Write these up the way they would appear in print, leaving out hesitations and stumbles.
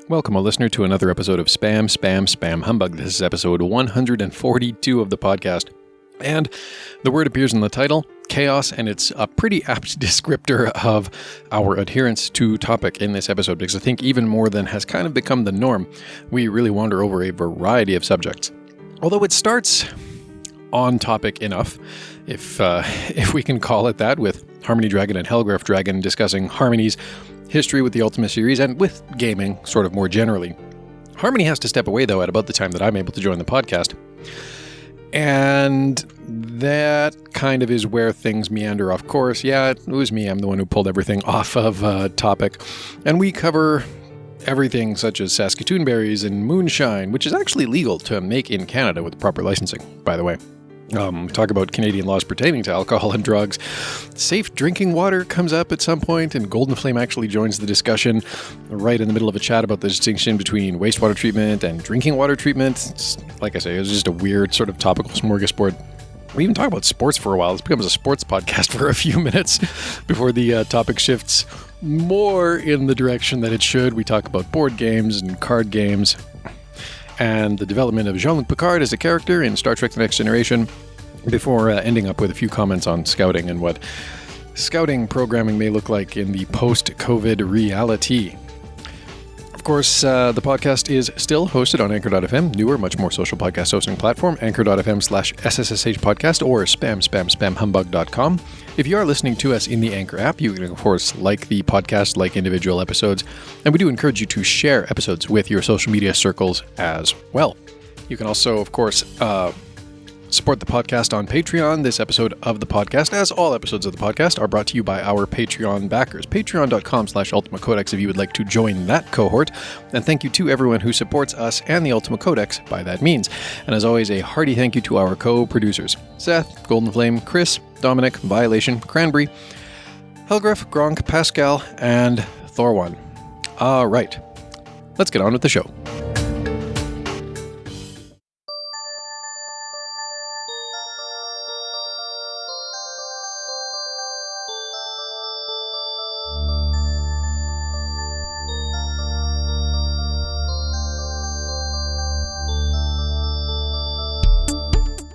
Welcome, a listener, to another episode of Spam Humbug. This is episode 142 of the podcast. And the word appears in the title, chaos, and it's a pretty apt descriptor of our adherence to topic in this episode, because I think even more than has kind of become the norm, we really wander over a variety of subjects. Although it starts on topic enough, if we can call it that, with Harmony Dragon and Hellgraph Dragon discussing Harmony's history with the Ultima series and with gaming sort of more generally. Harmony has to step away, though, at about the time that I'm able to join the podcast. And that kind of is where things meander off course. Yeah, it was me. I'm the one who pulled everything off of topic. And we cover everything such as Saskatoon berries and moonshine, which is actually legal to make in Canada with proper licensing, by the way. We talk about Canadian laws pertaining to alcohol and drugs. Safe drinking water comes up at some point, and Golden Flame actually joins the discussion right in the middle of a chat about the distinction between wastewater treatment and drinking water treatment. It's, like I say, it was just a weird sort of topical smorgasbord. We even talk about sports for a while. This becomes a sports podcast for a few minutes before the topic shifts more in the direction that it should. We talk about board games and card games, and the development of Jean-Luc Picard as a character in Star Trek The Next Generation, before ending up with a few comments on scouting and what scouting programming may look like in the post-COVID reality. Of course, the podcast is still hosted on Anchor.fm, newer, much more social podcast hosting platform, Anchor.fm/SSSH podcast, or spamhumbug.com. If you are listening to us in the Anchor app, you can, of course, like the podcast, like individual episodes, and we do encourage you to share episodes with your social media circles as well. You can also, of course, support the podcast on Patreon. This episode of the podcast, as all episodes of the podcast, are brought to you by our Patreon backers. Patreon.com/Ultima Codex if you would like to join that cohort. And thank you to everyone who supports us and the Ultima Codex by that means. And as always, a hearty thank you to our co-producers, Seth, Golden Flame, Chris, Dominic, Violation, Cranberry, Hellgraph, Gronk, Pascal, and Thorwan. All right, let's get on with the show.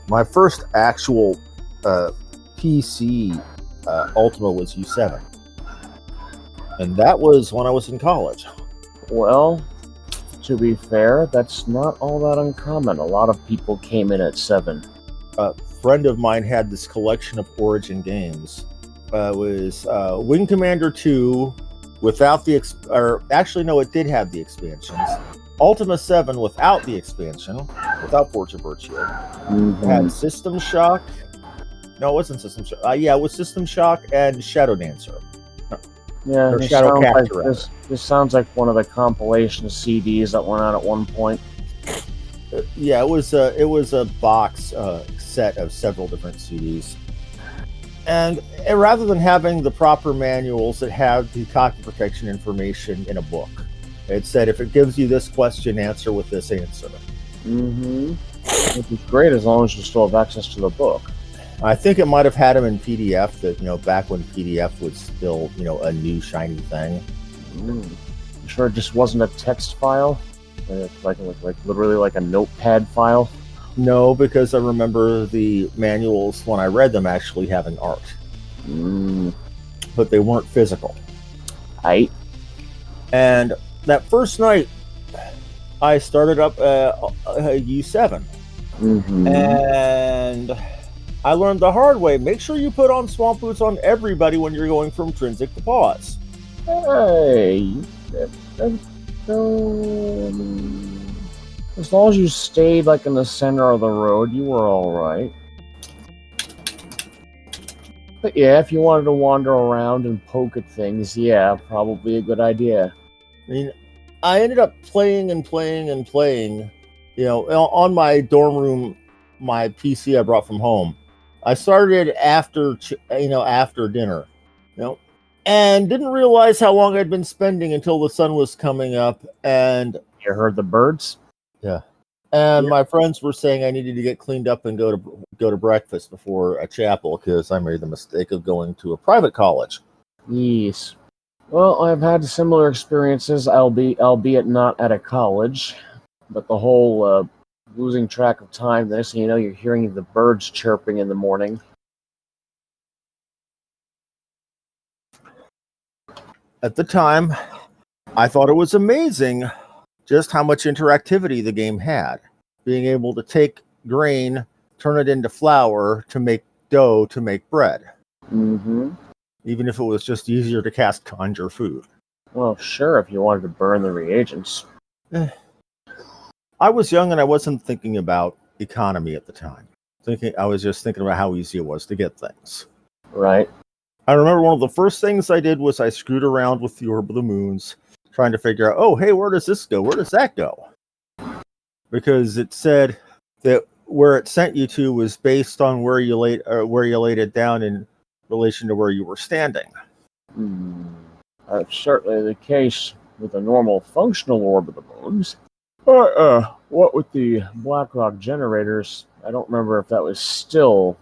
My first actual PC Ultima was U7. And that was when I was in college. Well, to be fair, that's not all that uncommon. A lot of people came in at 7. A friend of mine had this collection of Origin games. It was Wing Commander 2 without the... it did have the expansions. Ultima 7 without the expansion, without Forge of Virtue. Mm-hmm. It had System Shock. No, it wasn't System Shock. It was System Shock and Shadow Dancer. Yeah, or Shadow Capture. This sounds like one of the compilation CDs that went out at one point. Yeah, it was a box set of several different CDs. And rather than having the proper manuals, it had the copy protection information in a book. It said, if it gives you this question, answer with this answer. Mm-hmm. Which is great as long as you still have access to the book. I think it might have had them in PDF, that, back when PDF was still, a new shiny thing. I'm sure it just wasn't a text file? Like literally like a notepad file? No, because I remember the manuals, when I read them, actually having art. But they weren't physical. And that first night, I started up U7. Mm-hmm. And I learned the hard way. Make sure you put on swamp boots on everybody when you're going from Trinsic to pause. Hey, as long as you stayed in the center of the road, you were all right. But yeah, if you wanted to wander around and poke at things, yeah, probably a good idea. I mean, I ended up playing, on my dorm room, my PC I brought from home. I started after dinner, and didn't realize how long I'd been spending until the sun was coming up. And you heard the birds? Yeah. And my friends were saying I needed to get cleaned up and go to breakfast before a chapel, because I made the mistake of going to a private college. Yes. Well, I've had similar experiences, albeit not at a college, but the whole losing track of time. The next thing you know, you're hearing the birds chirping in the morning. At the time, I thought it was amazing just how much interactivity the game had. Being able to take grain, turn it into flour to make dough to make bread. Mm-hmm. Even if it was just easier to cast conjure food. Well, sure, if you wanted to burn the reagents. I was young and I wasn't thinking about economy at the time. I was just thinking about how easy it was to get things. Right. I remember one of the first things I did was I screwed around with the Orb of the Moons, trying to figure out, oh, hey, where does this go? Where does that go? Because it said that where it sent you to was based on where you laid it down in relation to where you were standing. That's certainly the case with a normal functional Orb of the Moons. But what with the Blackrock generators, I don't remember if that was still,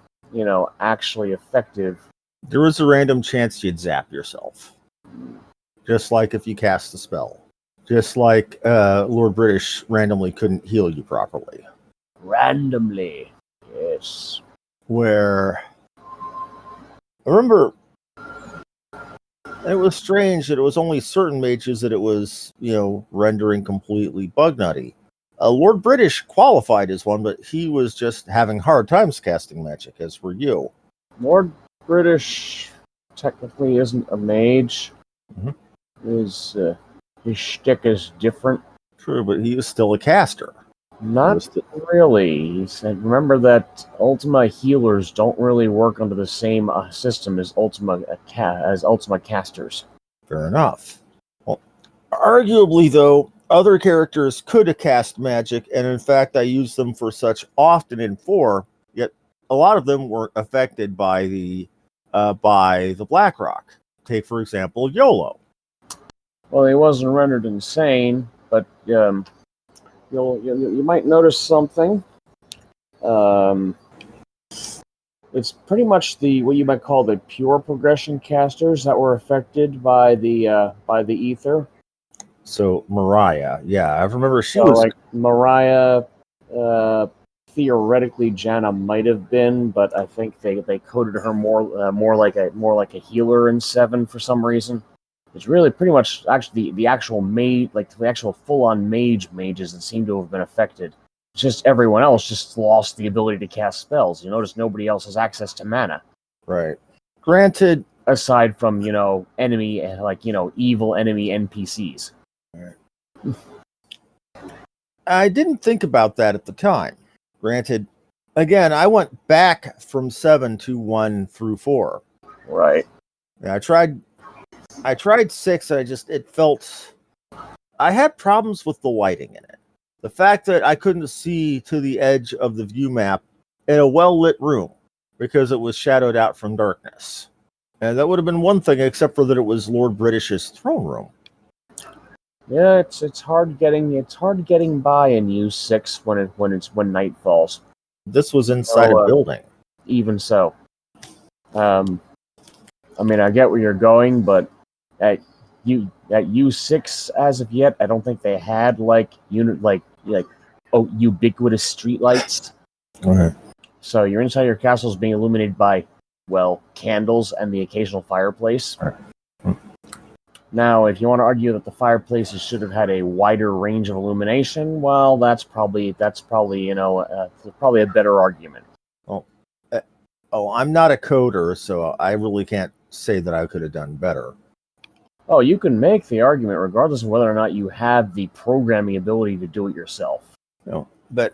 actually effective. There was a random chance you'd zap yourself. Just like if you cast a spell. Just like Lord British randomly couldn't heal you properly. Randomly, yes. Where I remember it was strange that it was only certain mages that it was, rendering completely bug nutty. Lord British qualified as one, but he was just having hard times casting magic, as were you. Lord British technically isn't a mage. Mm-hmm. His shtick is different. True, but he was still a caster. Not really. He said, remember that Ultima healers don't really work under the same system as Ultima casters. Fair enough. Well, arguably, though, other characters could cast magic, and in fact, I used them for such often in 4. Yet a lot of them weren't affected by the Blackrock. Take, for example, YOLO. Well, he wasn't rendered insane, but you might notice something. It's pretty much what you might call the pure progression casters that were affected by the ether. So Mariah, yeah, I remember she was like Mariah. Theoretically, Janna might have been, but I think they coded her more like a healer in 7 for some reason. It's really pretty much actually the actual mage, like the actual full-on mages that seem to have been affected. Just everyone else just lost the ability to cast spells. You notice nobody else has access to mana. Right. Granted, aside from enemy evil enemy NPCs. Right. I didn't think about that at the time. Granted, again, I went back from 7 to 1 through 4. Right. Yeah, I tried 6 and I had problems with the lighting in it. The fact that I couldn't see to the edge of the view map in a well-lit room because it was shadowed out from darkness. And that would have been one thing, except for that it was Lord British's throne room. Yeah, it's hard getting by in U6 when night falls. This was inside a building. Even so. I mean, I get where you're going, but at U6 as of yet, I don't think they had ubiquitous streetlights. Right. So your inside your castle is being illuminated by candles and the occasional fireplace. Right. Now, if you want to argue that the fireplaces should have had a wider range of illumination, well, that's probably probably a better argument. I'm not a coder, so I really can't say that I could have done better. Oh, you can make the argument regardless of whether or not you have the programming ability to do it yourself. No, but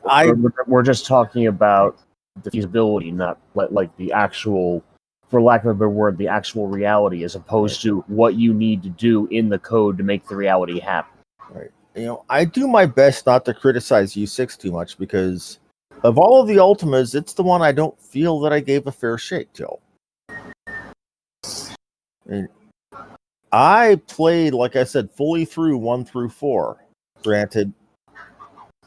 we're just talking about the feasibility, not like the actual, for lack of a better word, the actual reality, as opposed to what you need to do in the code to make the reality happen. Right. I do my best not to criticize U6 too much because of all of the Ultimas, it's the one I don't feel that I gave a fair shake to. And I played, like I said, fully through 1 through 4. Granted,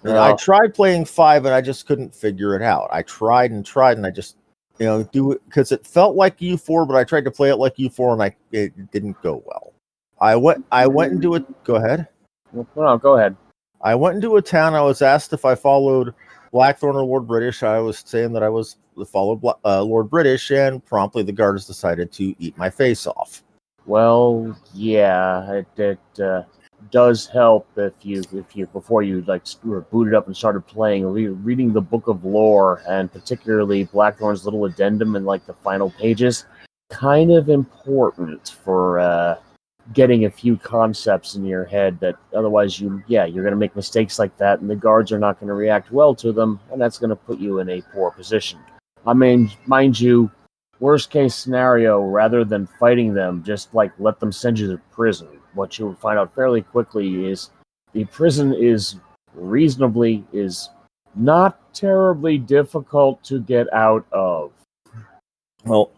I tried playing 5 and I just couldn't figure it out. I tried and I just do it because it felt like U4, but I tried to play it like U4 and it didn't go well. I went into it. Go ahead. No, go ahead. I went into a town. I was asked if I followed Blackthorn or Lord British. I was saying that I was followed Lord British, and promptly the guards decided to eat my face off. Well, yeah, it does help if you before you like were booted up and started playing, reading the book of lore, and particularly Blackthorn's little addendum in like the final pages, kind of important for getting a few concepts in your head that otherwise you're going to make mistakes like that, and the guards are not going to react well to them, and that's going to put you in a poor position. I mean, mind you, worst case scenario, rather than fighting them, just like let them send you to prison. What you'll find out fairly quickly is the prison is not terribly difficult to get out of. Well,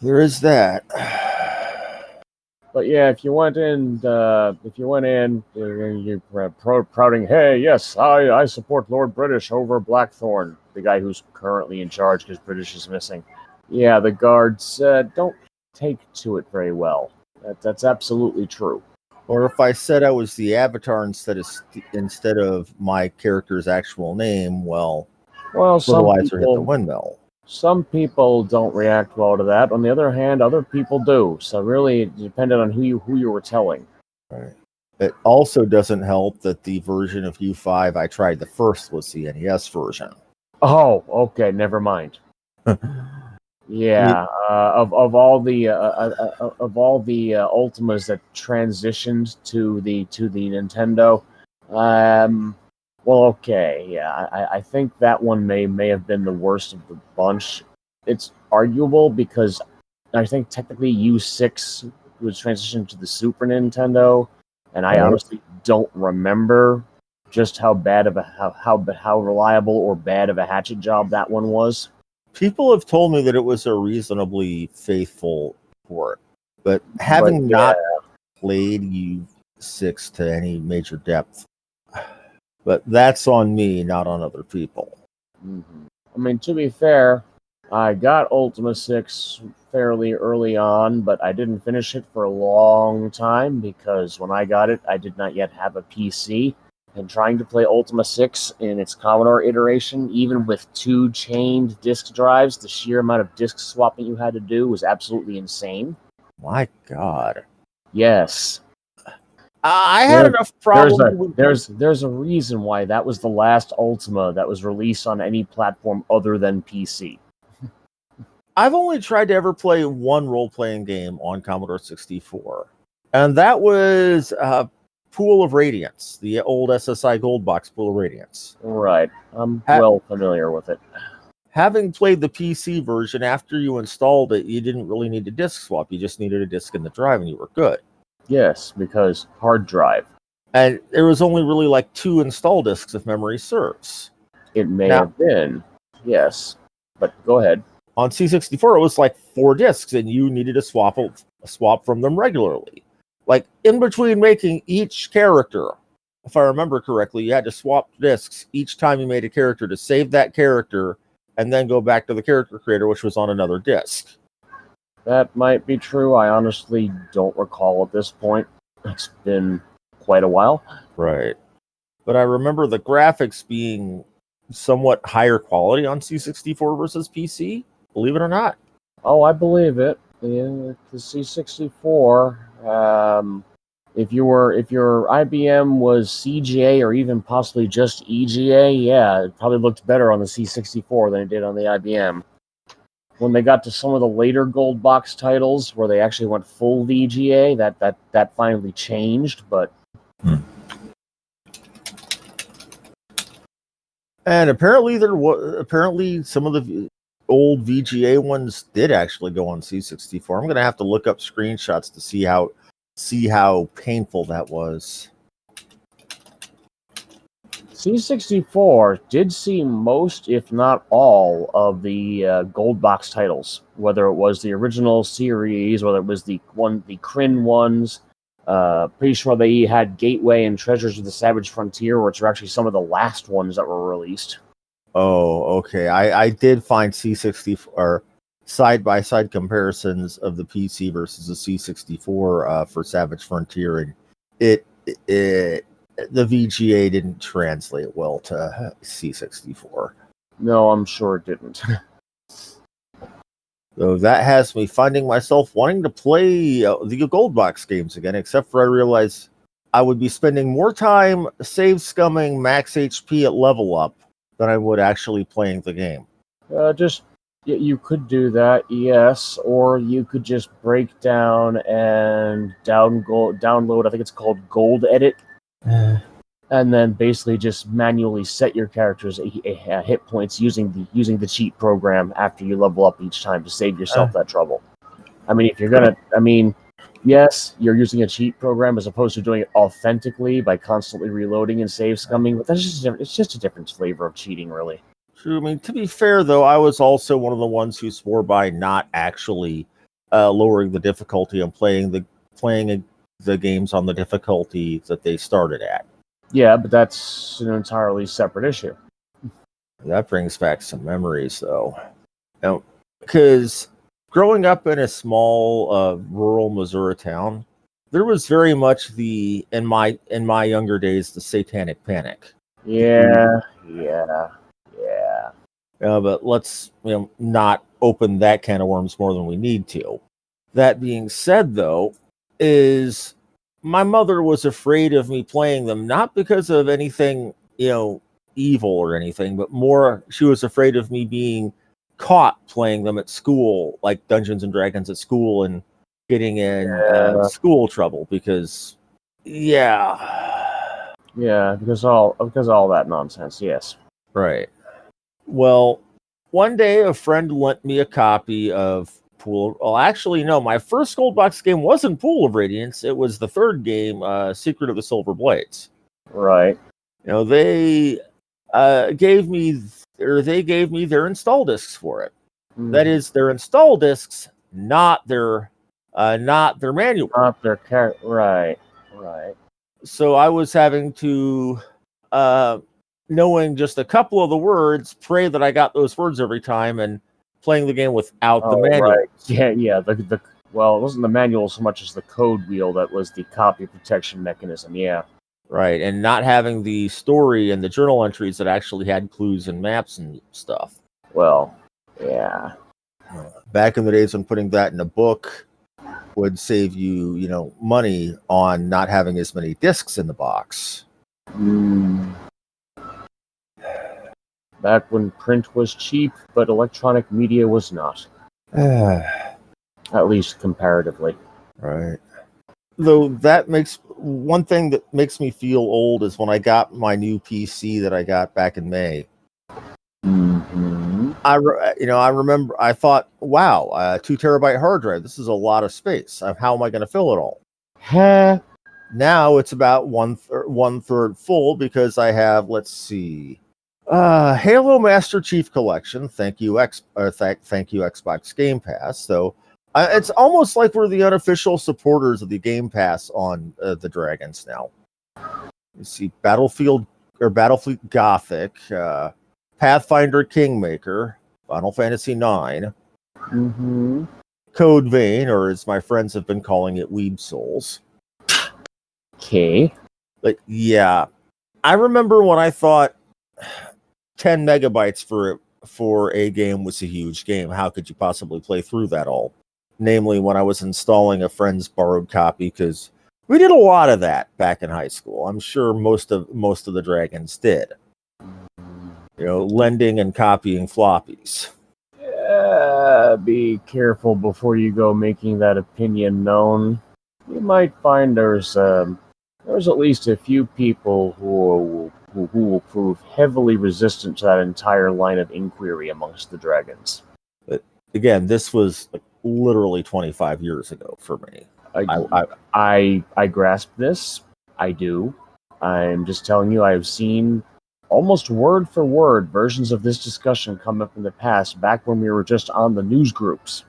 there is that. But yeah, if you went in, you're prouding, hey, yes, I support Lord British over Blackthorn, the guy who's currently in charge because British is missing. Yeah, the guards don't take to it very well. That's absolutely true. Or if I said I was the Avatar instead of my character's actual name, well, fertilizer hit the windmill. Some people don't react well to that. On the other hand, other people do. So really, it depended on who you were telling. Right. It also doesn't help that the version of U5 I tried the first was the NES version. Oh, okay, never mind. Yeah, of all the Ultimas that transitioned to the Nintendo, well, okay, yeah, I think that one may have been the worst of the bunch. It's arguable because I think technically U6 was transitioned to the Super Nintendo, and I honestly don't remember just how bad of how reliable or bad of a hatchet job that one was. People have told me that it was a reasonably faithful port, but having not played U6 to any major depth, but that's on me, not on other people. Mm-hmm. I mean, to be fair, I got Ultima 6 fairly early on, but I didn't finish it for a long time because when I got it, I did not yet have a PC. And trying to play Ultima 6 in its Commodore iteration, even with 2 chained disk drives, the sheer amount of disk swapping you had to do was absolutely insane. My God. Yes. I had enough problems. There's a reason why that was the last Ultima that was released on any platform other than PC. I've only tried to ever play one role-playing game on Commodore 64, and that was Pool of Radiance, the old SSI Gold Box Pool of Radiance. Right. I'm well familiar with it. Having played the PC version, after you installed it, you didn't really need a disk swap. You just needed a disk in the drive, and you were good. Yes, because hard drive. And there was only really like 2 install disks, if memory serves. It may have been, yes. But go ahead. On C64, it was like 4 disks, and you needed to swap from them regularly. Like, in between making each character, if I remember correctly, you had to swap disks each time you made a character to save that character, and then go back to the character creator, which was on another disk. That might be true. I honestly don't recall at this point. It's been quite a while. Right. But I remember the graphics being somewhat higher quality on C64 versus PC, believe it or not. Oh, I believe it. The C64, if your IBM was CGA or even possibly just EGA, yeah, it probably looked better on the C64 than it did on the IBM. When they got to some of the later gold box titles where they actually went full VGA, that finally changed, but and apparently some of the old VGA ones did actually go on C64. I'm going to have to look up screenshots to see how painful that was. C64 did see most, if not all, of the gold box titles. Whether it was the original series, whether it was the Kryn ones. Pretty sure they had Gateway and Treasures of the Savage Frontier, which are actually some of the last ones that were released. Oh, okay. I did find C64 side-by-side comparisons of the PC versus the C64 for Savage Frontier, and it the VGA didn't translate well to C64. No, I'm sure it didn't. So that has me finding myself wanting to play the Gold Box games again, except for I realize I would be spending more time save scumming max HP at level up than I would actually playing the game. You could do that, yes, or you could just break down and download. I think it's called Gold Edit, and then basically just manually set your character's hit points using the cheat program after you level up each time to save yourself that trouble. I mean, if you're gonna, yes, you're using a cheat program as opposed to doing it authentically by constantly reloading and save scumming, but it's just a different flavor of cheating, really. True. I mean, to be fair, though, I was also one of the ones who swore by not actually lowering the difficulty and playing the games on the difficulty that they started at. Yeah, but that's an entirely separate issue. That brings back some memories, though. Because growing up in a small rural Missouri town, there was very much in my younger days, the satanic panic. Yeah. But let's not open that can of worms more than we need to. That being said, though, is my mother was afraid of me playing them, not because of anything evil or anything, but more she was afraid of me being caught playing them at school, like Dungeons and Dragons at school, and getting in school trouble because because all that nonsense. Yes, right. Well, one day a friend lent me a copy of Pool. Well, actually, no. My first Gold Box game wasn't Pool of Radiance. It was the third game, Secret of the Silver Blades. Right. They gave me their install discs for it. That is, their install discs, not their manual. Not their character. Right. So I was having to, knowing just a couple of the words, pray that I got those words every time, and playing the game without the manual. Right. Yeah. Well, it wasn't the manual so much as the code wheel that was the copy protection mechanism. Yeah. Right, and not having the story and the journal entries that actually had clues and maps and stuff. Well, yeah. Back in the days when putting that in a book would save you, money on not having as many discs in the box. Back when print was cheap, but electronic media was not. At least comparatively. Right. Though that makes one thing that makes me feel old is when I got my new PC that I got back in May. Mm-hmm. I remember I thought, wow, 2 terabyte hard drive. This is a lot of space. How am I going to fill it all? Now it's about one third full because I have, let's see, Halo Master Chief Collection. Thank you, thank you Xbox Game Pass. So it's almost like we're the unofficial supporters of the Game Pass on the Dragons now. You see Battlefield Gothic, Pathfinder Kingmaker, Final Fantasy IX, Code Vein, or as my friends have been calling it, Weeb Souls. Okay. But yeah, I remember when I thought 10 megabytes for a game was a huge game. How could you possibly play through that all? Namely, when I was installing a friend's borrowed copy, because we did a lot of that back in high school. I'm sure most of the Dragons did. Lending and copying floppies. Be careful before you go making that opinion known. You might find there's at least a few people who will prove heavily resistant to that entire line of inquiry amongst the Dragons. But again, this was literally 25 years ago for me. I grasp this. I do. I'm just telling you, I've seen almost word for word versions of this discussion come up in the past, back when we were just on the news groups.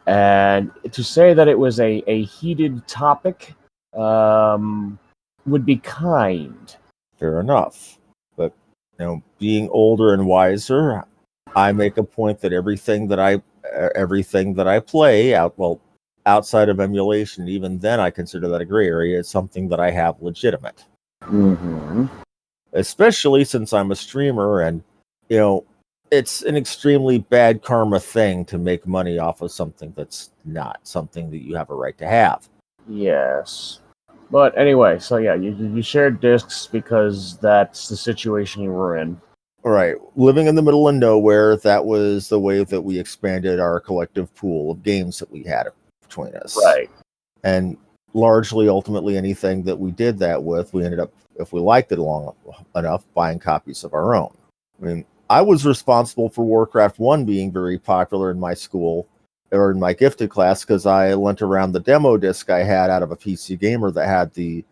And to say that it was a heated topic would be kind. Fair enough. But being older and wiser, I make a point that everything that I play outside of emulation, even then I consider that a gray area, is something that I have legitimate. Mm-hmm. Especially since I'm a streamer, and it's an extremely bad karma thing to make money off of something that's not something that you have a right to have. Yes. But anyway, so yeah, you shared discs because that's the situation you were in. Right. Living in the middle of nowhere, that was the way that we expanded our collective pool of games that we had between us. Right. And largely, ultimately, anything that we did that with, we ended up, if we liked it long enough, buying copies of our own. I mean, I was responsible for Warcraft 1 being very popular in my school, or in my gifted class, because I lent around the demo disc I had out of a PC Gamer that had the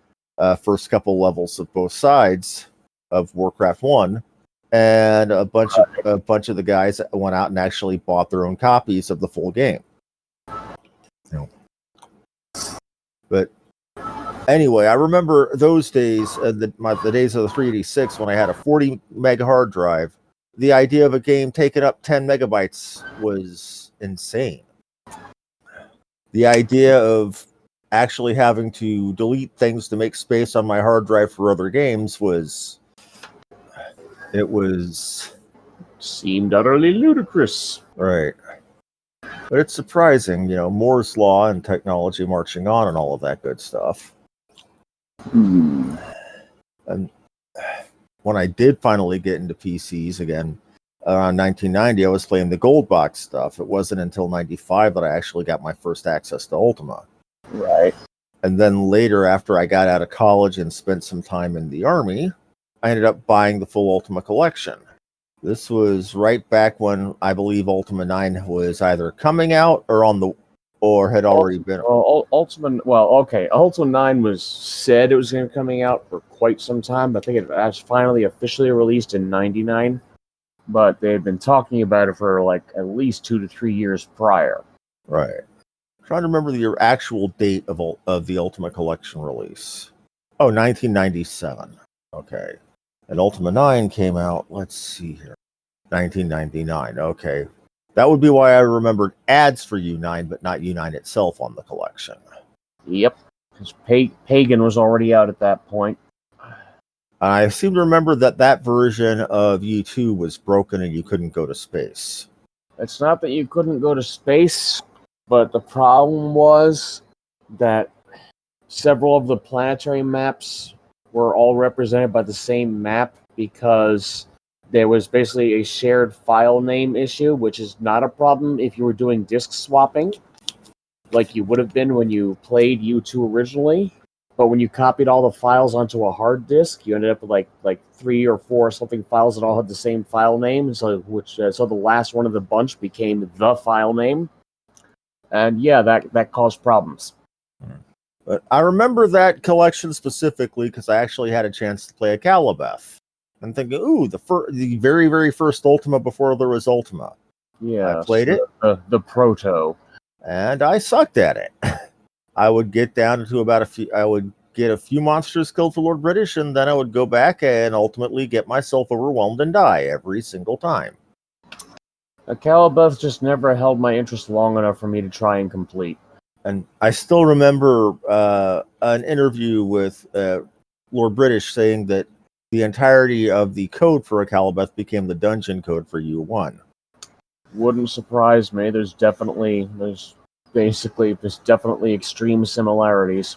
first couple levels of both sides of Warcraft 1. And a bunch of the guys went out and actually bought their own copies of the full game. But anyway, I remember those days, the days of the 386, when I had a 40 meg hard drive. The idea of a game taking up 10 megabytes was insane. The idea of actually having to delete things to make space on my hard drive for other games seemed utterly ludicrous. Right. But it's surprising, Moore's Law and technology marching on and all of that good stuff. And when I did finally get into PCs again, around 1990, I was playing the gold box stuff. It wasn't until 95 that I actually got my first access to Ultima. Right. And then later, after I got out of college and spent some time in the Army, I ended up buying the full Ultima collection. This was right back when I believe Ultima 9 was either coming out or had already been. Ultima 9 was said it was going to be coming out for quite some time. I think it was finally officially released in 99, but they had been talking about it for like at least 2 to 3 years prior. Right. I'm trying to remember the actual date of the Ultima collection release. 1997. Okay. And Ultima 9 came out, let's see here, 1999. Okay. That would be why I remembered ads for U9, but not U9 itself on the collection. Yep. Because Pagan was already out at that point. I seem to remember that version of U2 was broken and you couldn't go to space. It's not that you couldn't go to space, but the problem was that several of the planetary maps were all represented by the same map because there was basically a shared file name issue, which is not a problem if you were doing disk swapping, like you would have been when you played U2 originally. But when you copied all the files onto a hard disk, you ended up with like 3 or 4 something files that all had the same file name, so the last one of the bunch became the file name, and yeah, that caused problems. But I remember that collection specifically because I actually had a chance to play a Calibeth. I'm thinking, ooh, the very, very first Ultima before there was Ultima. Yeah, I played it. The proto. And I sucked at it. I would get down to I would get a few monsters killed for Lord British, and then I would go back and ultimately get myself overwhelmed and die every single time. Calibeth just never held my interest long enough for me to try and complete. And I still remember an interview with Lord British saying that the entirety of the code for a Calibeth became the dungeon code for U1. Wouldn't surprise me. There's definitely extreme similarities.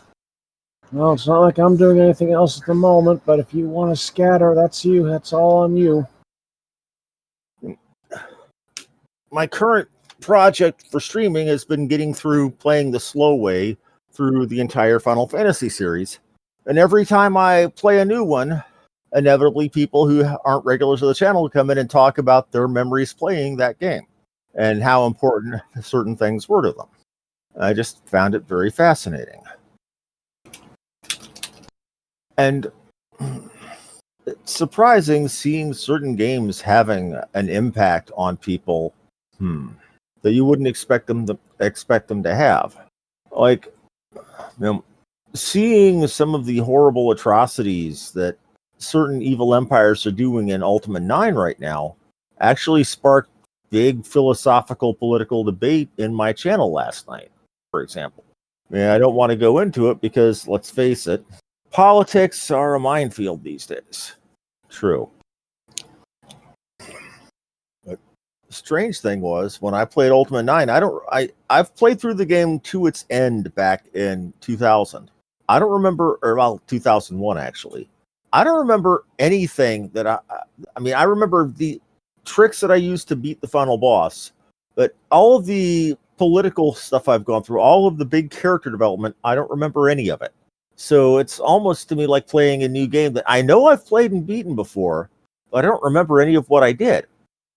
Well, it's not like I'm doing anything else at the moment, but if you want to scatter, that's you. That's all on you. My current project for streaming has been getting through playing the slow way through the entire Final Fantasy series. And every time I play a new one, inevitably people who aren't regulars of the channel come in and talk about their memories playing that game and how important certain things were to them. I just found it very fascinating. And it's surprising seeing certain games having an impact on people that you wouldn't expect them to have. Like, seeing some of the horrible atrocities that certain evil empires are doing in Ultima 9 right now actually sparked big philosophical political debate in my channel last night, for example. I don't want to go into it because, let's face it, politics are a minefield these days. True. But the strange thing was, when I played Ultima 9, I've played through the game to its end back in 2000. I don't remember, or about 2001 actually. I don't remember anything that I remember the tricks that I used to beat the final boss, but all of the political stuff I've gone through, all of the big character development, I don't remember any of it. So it's almost to me like playing a new game that I know I've played and beaten before, but I don't remember any of what I did.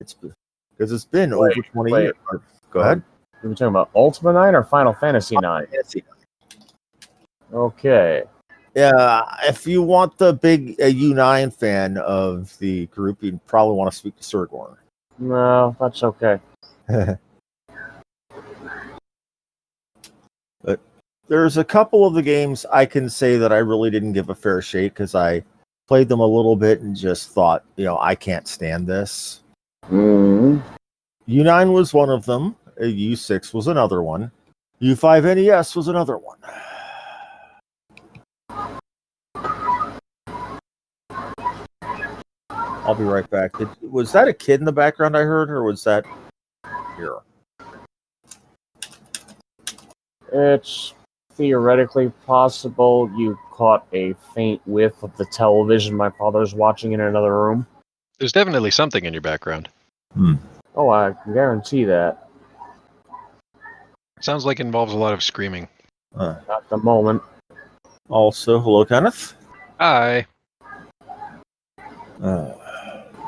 It's because it's been over 20 years. Go ahead. Are we talking about Ultima 9 or Final Fantasy 9? Okay. Yeah, if you want the big U9 fan of the group, you'd probably want to speak to Sergorn. No, that's okay. But there's a couple of the games I can say that I really didn't give a fair shake because I played them a little bit and just thought, I can't stand this. Mm-hmm. U9 was one of them. U6 was another one. U5NES was another one. I'll be right back. Was that a kid in the background I heard, or was that here? It's theoretically possible you caught a faint whiff of the television my father's watching in another room. There's definitely something in your background. Oh, I can guarantee that. Sounds like it involves a lot of screaming. At the moment. Also, hello, Kenneth. Hi.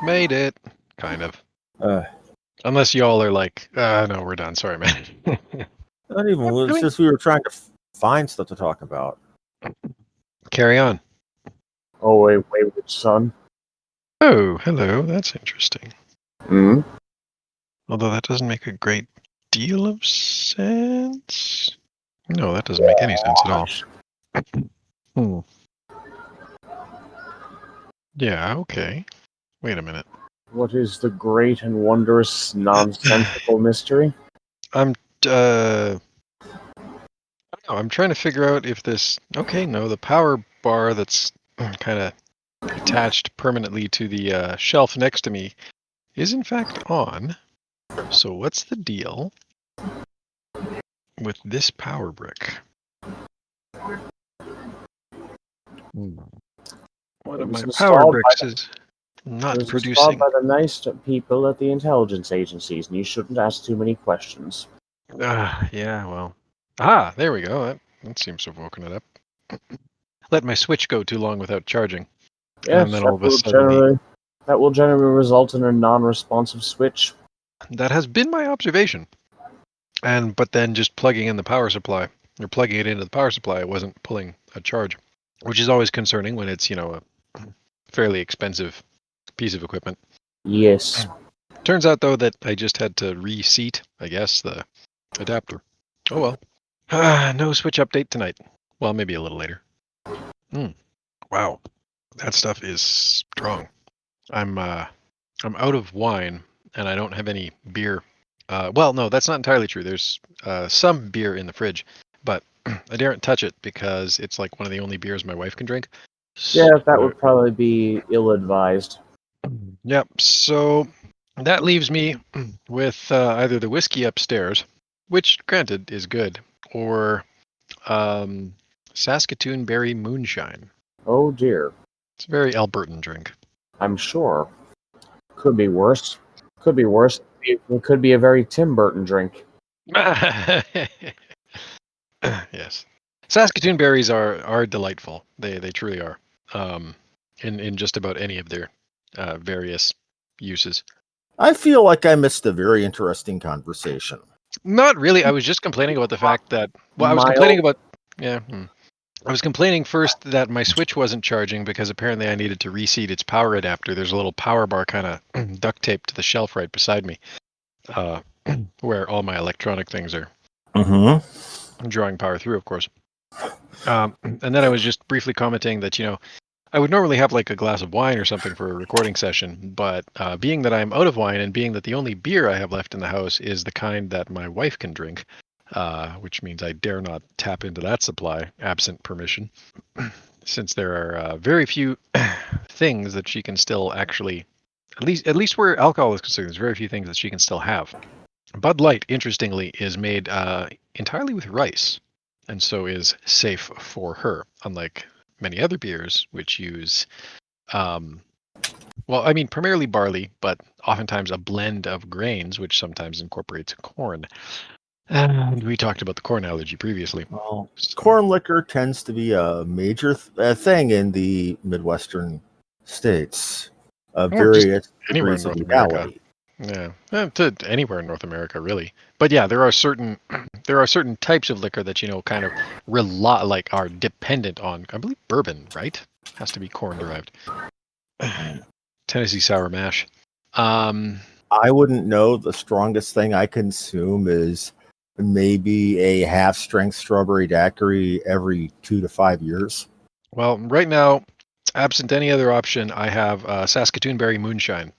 Made it. Kind of. Unless y'all are like, no, we're done. Sorry, man. Not even. It's just we were trying to find stuff to talk about. Carry on. Oh, wait, which son? Oh, hello. That's interesting. Hmm? Although that doesn't make a great deal of sense. No, that doesn't make any sense at all. Yeah, okay. Wait a minute. What is the great and wondrous nonsensical mystery? I'm trying to figure out if this... Okay, no, the power bar that's kind of attached permanently to the shelf next to me is in fact on. So what's the deal with this power brick? One of my power bricks is not producing. Installed by the nice people at the intelligence agencies, and you shouldn't ask too many questions. Yeah, well. There we go. That seems to have woken it up. Let my switch go too long without charging. Yes, and then all of a sudden that will generally result in a non-responsive switch. That has been my observation. But then just plugging in the power supply, or plugging it into the power supply, it wasn't pulling a charge, which is always concerning when it's, a fairly expensive piece of equipment. Yes. Turns out, though, that I just had to reseat, I guess, the adapter. Oh well. No Switch update tonight. Well, maybe a little later. Wow. That stuff is strong. I'm out of wine, and I don't have any beer. Well, no, that's not entirely true. There's some beer in the fridge, but I daren't touch it because it's like one of the only beers my wife can drink. Yeah, that would probably be ill-advised. Yep, so that leaves me with either the whiskey upstairs, which, granted, is good, or Saskatoon Berry Moonshine. Oh, dear. It's a very Albertan drink. I'm sure. Could be worse. Could be worse. It could be a very Tim Burton drink. Yes. Saskatoon berries are delightful. They truly are. In just about any of their various uses. I feel like I missed a very interesting conversation. Not really. I was just complaining about the fact that... Well, I was complaining about... Yeah. I was complaining first that my Switch wasn't charging because apparently I needed to reseat its power adapter. There's a little power bar kind of duct taped to the shelf right beside me, where all my electronic things are drawing power through, of course. And then I was just briefly commenting that, I would normally have like a glass of wine or something for a recording session, but being that I'm out of wine and being that the only beer I have left in the house is the kind that my wife can drink, which means I dare not tap into that supply absent permission, since there are very few things that she can still actually, at least where alcohol is concerned, there's very few things that she can still have. Bud Light, interestingly, is made entirely with rice, and so is safe for her, unlike many other beers which use, well, I mean, primarily barley, but oftentimes a blend of grains, which sometimes incorporates corn. And we talked about the corn allergy previously. Well, So- corn liquor tends to be a major thing in the Midwestern states of Or just various anywhere in degrees of North America. legality. Yeah, to anywhere in North America, really. But yeah, there are certain types of liquor that kind of rely are dependent on. I believe bourbon, right? Has to be corn derived. Tennessee sour mash. I wouldn't know. The strongest thing I consume is maybe a half-strength strawberry daiquiri every 2 to 5 years. Well, right now, absent any other option, I have Saskatoon Berry Moonshine.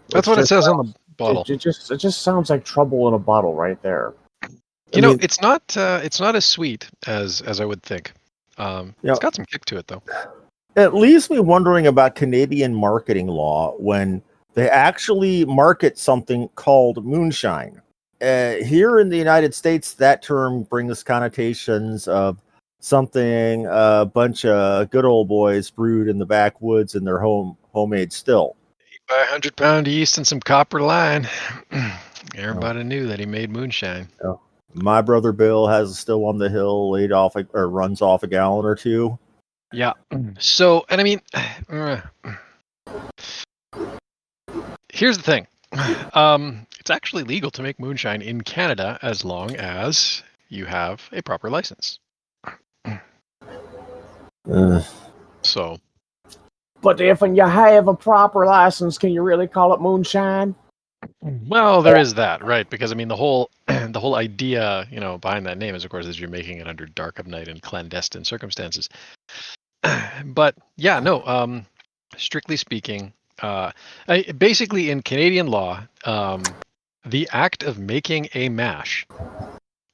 That's what it says on the bottle. It just sounds like trouble in a bottle right there. It's not as sweet as I would think. Yeah. It's got some kick to it though. It leaves me wondering about Canadian marketing law when they actually market something called moonshine. Here in the United States, that term brings connotations of something a bunch of good old boys brewed in the backwoods in their homemade still. By 100-pound yeast and some copper line. Everybody knew that he made moonshine. My brother Bill has a still on the hill, laid off or runs off a gallon or two. Yeah. So, and I mean, here's the thing. It's actually legal to make moonshine in Canada as long as you have a proper license. So. But if you have a proper license, can you really call it moonshine? Well, there is that, right? Because I mean, the whole idea, behind that name is, of course, that you're making it under dark of night and clandestine circumstances. But yeah, no. Strictly speaking, basically in Canadian law, the act of making a mash,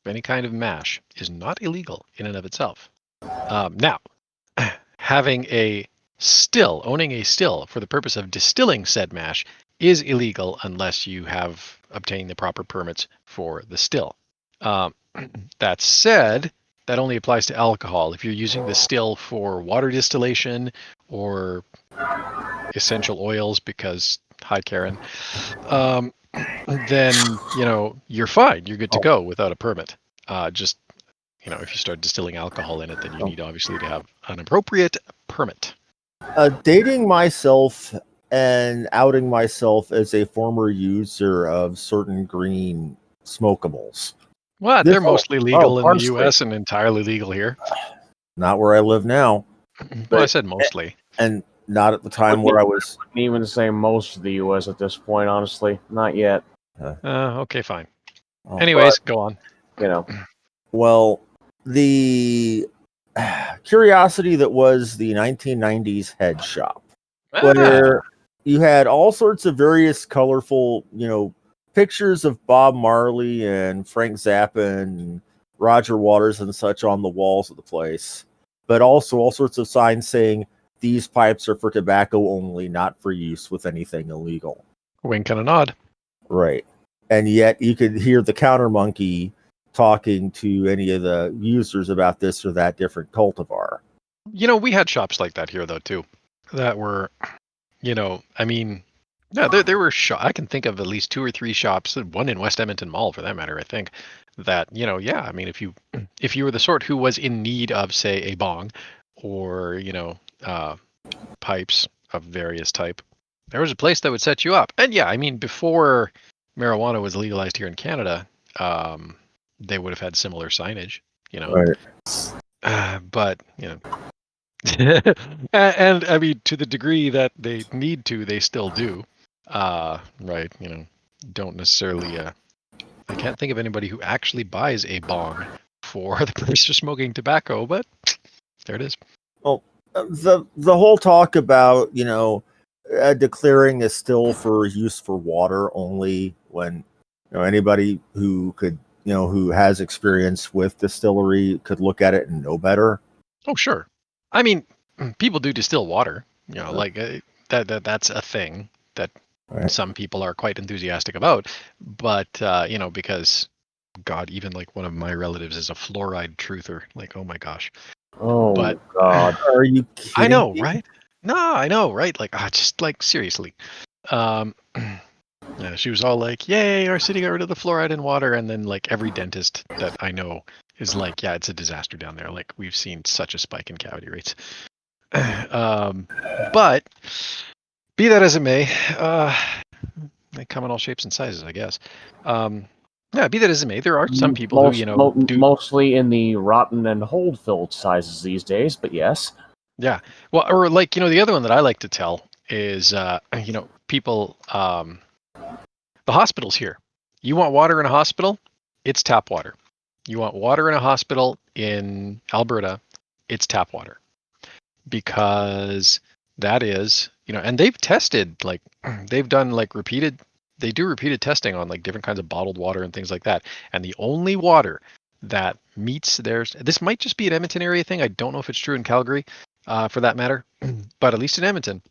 any kind of mash, is not illegal in and of itself. Now, having owning a still for the purpose of distilling said mash is illegal unless you have obtained the proper permits for the still. That said, that only applies to alcohol. If you're using the still for water distillation or essential oils, because hi Karen, then you're fine. You're good to go without a permit. Just if you start distilling alcohol in it, then you need obviously to have an appropriate permit. Dating myself and outing myself as a former user of certain green smokables. What? They're mostly legal in the honestly, U.S. and entirely legal here. Not where I live now. Well, I said mostly. And not at the time where I was. I wouldn't even say most of the U.S. at this point, honestly. Not yet. Okay, fine. Anyways, go on. Well, the curiosity that was the 1990s head shop, where you had all sorts of various colorful, pictures of Bob Marley and Frank Zappa and Roger Waters and such on the walls of the place, but also all sorts of signs saying these pipes are for tobacco only, not for use with anything illegal. Wink and a nod. Right. And yet you could hear the counter monkey talking to any of the users about this or that different cultivar. We had shops like that here, though, too. That were, I mean, yeah, there were I can think of at least 2 or 3 shops, one in West Edmonton Mall, for that matter, I think, that, yeah, I mean, if you were the sort who was in need of, say, a bong or, pipes of various type, there was a place that would set you up. And yeah, I mean, before marijuana was legalized here in Canada, they would have had similar signage, Right. But, and I mean, to the degree that they need to, they still do. Right. Don't necessarily, I can't think of anybody who actually buys a bong for the purpose of smoking tobacco, but there it is. Well, the whole talk about declaring a still for use for water only when anybody who could who has experience with distillery could look at it and know better. Oh, sure. I mean, people do distill water. Like that's a thing that some people are quite enthusiastic about. But because God, even like one of my relatives is a fluoride truther. Like, oh my gosh. Oh, But God. Are you kidding I know, me? right? No, I know, right? Like, just like seriously. Yeah, she was all like, "Yay, our city got rid of the fluoride in water," and then like every dentist that I know is like, "Yeah, it's a disaster down there. Like, we've seen such a spike in cavity rates." But be that as it may, they come in all shapes and sizes, I guess. Yeah, be that as it may, there are some people who do. Mostly in the rotten and hold-filled sizes these days, but yes. Yeah, well, or like the other one that I like to tell is people. The hospital's here. You want water in a hospital? It's tap water. You want water in a hospital in Alberta? It's tap water. Because that is, and they've tested, like, they've done like repeated testing on like different kinds of bottled water and things like that. And the only water that meets this might just be an Edmonton area thing. I don't know if it's true in Calgary, for that matter, but at least in Edmonton,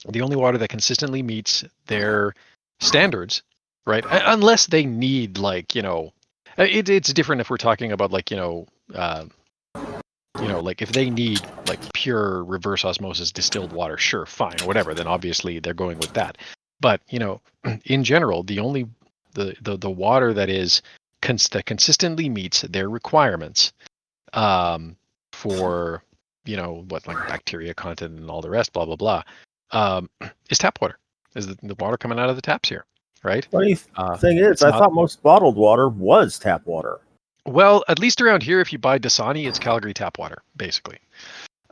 the only water that consistently meets their standards, right? Unless they need like, it's different if we're talking about like, like if they need like pure reverse osmosis distilled water, sure, fine, whatever, then obviously they're going with that. But, in general, the only the water that is that consistently meets their requirements for, what, like bacteria content and all the rest, blah, blah, blah, is tap water. Is the water coming out of the taps here, right? Funny thing is, I thought most bottled water was tap water. Well, at least around here, if you buy Dasani, it's Calgary tap water, basically.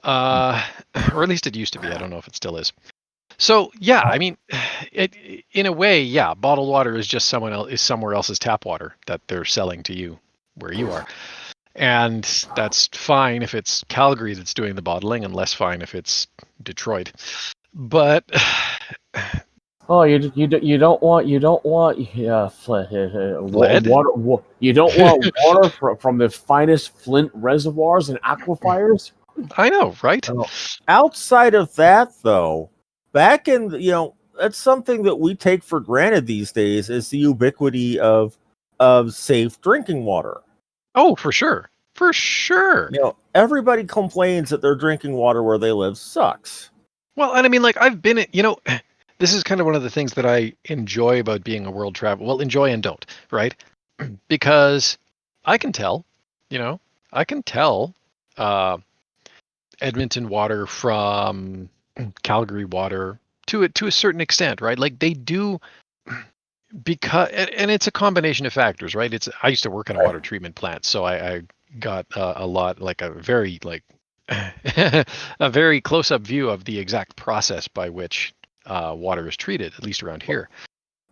Or at least it used to be. I don't know if it still is. So yeah, I mean, in a way, yeah, bottled water is just somewhere else's tap water that they're selling to you where you are, and that's fine if it's Calgary that's doing the bottling, and less fine if it's Detroit. But oh, you don't want lead? Water. You don't want water from the finest Flint reservoirs and aquifers. I know, right? Outside of that, though, back in that's something that we take for granted these days is the ubiquity of safe drinking water. Oh, for sure, for sure. Everybody complains that their drinking water where they live sucks. Well, and I mean, like I've been, this is kind of one of the things that I enjoy about being a world traveler. Well, enjoy and don't, right? Because I can tell, Edmonton water from Calgary water to a certain extent, right? Like they do, because, and it's a combination of factors, right? I used to work in a water treatment plant, so I got a lot, like a very like a very close-up view of the exact process by which water is treated, at least around here.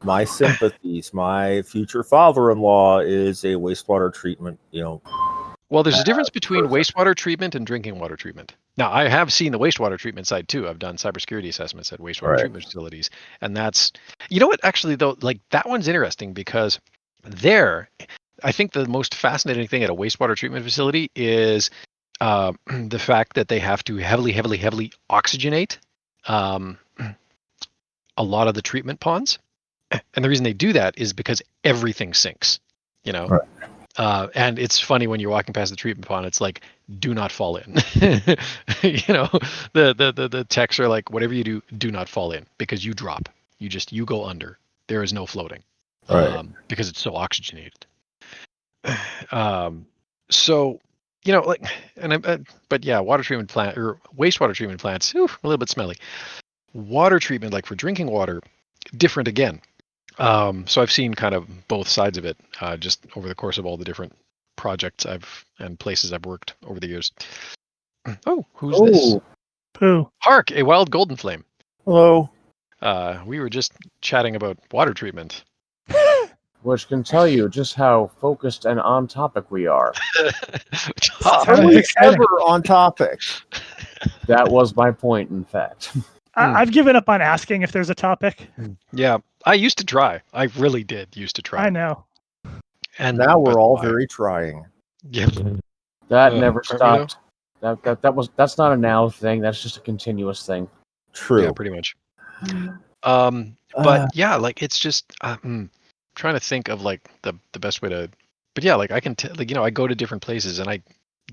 My sympathies. My future father-in-law is a wastewater treatment, Well, there's a difference between wastewater treatment and drinking water treatment. Now, I have seen the wastewater treatment side too. I've done cybersecurity assessments at wastewater treatment facilities, and that's, what, actually though, like that one's interesting because I think the most fascinating thing at a wastewater treatment facility is the fact that they have to heavily oxygenate a lot of the treatment ponds. And the reason they do that is because everything sinks, Right. And it's funny when you're walking past the treatment pond, it's like, do not fall in. The techs are like, whatever you do not fall in, because you drop. You go under. There is no floating. Right. Because it's so oxygenated. So, like, but yeah, water treatment plant or wastewater treatment plants, a little bit smelly. Water treatment, like for drinking water, different again. So I've seen kind of both sides of it, just over the course of all the different projects and places I've worked over the years. Oh, who's this? Pooh. Hark, a wild golden flame. Hello. We were just chatting about water treatment. Which can tell you just how focused and on topic we are. Are we ever on topic? That was my point, in fact. I've given up on asking if there's a topic. Yeah, I used to try. I really did used to try. I know. And Now we're all why? very trying. Yeah. That never Carmelo? stopped. That's not a now thing. That's just a continuous thing. True. Yeah, pretty much. But yeah, like it's just trying to think of like the best way to. But yeah, like I can like I go to different places and I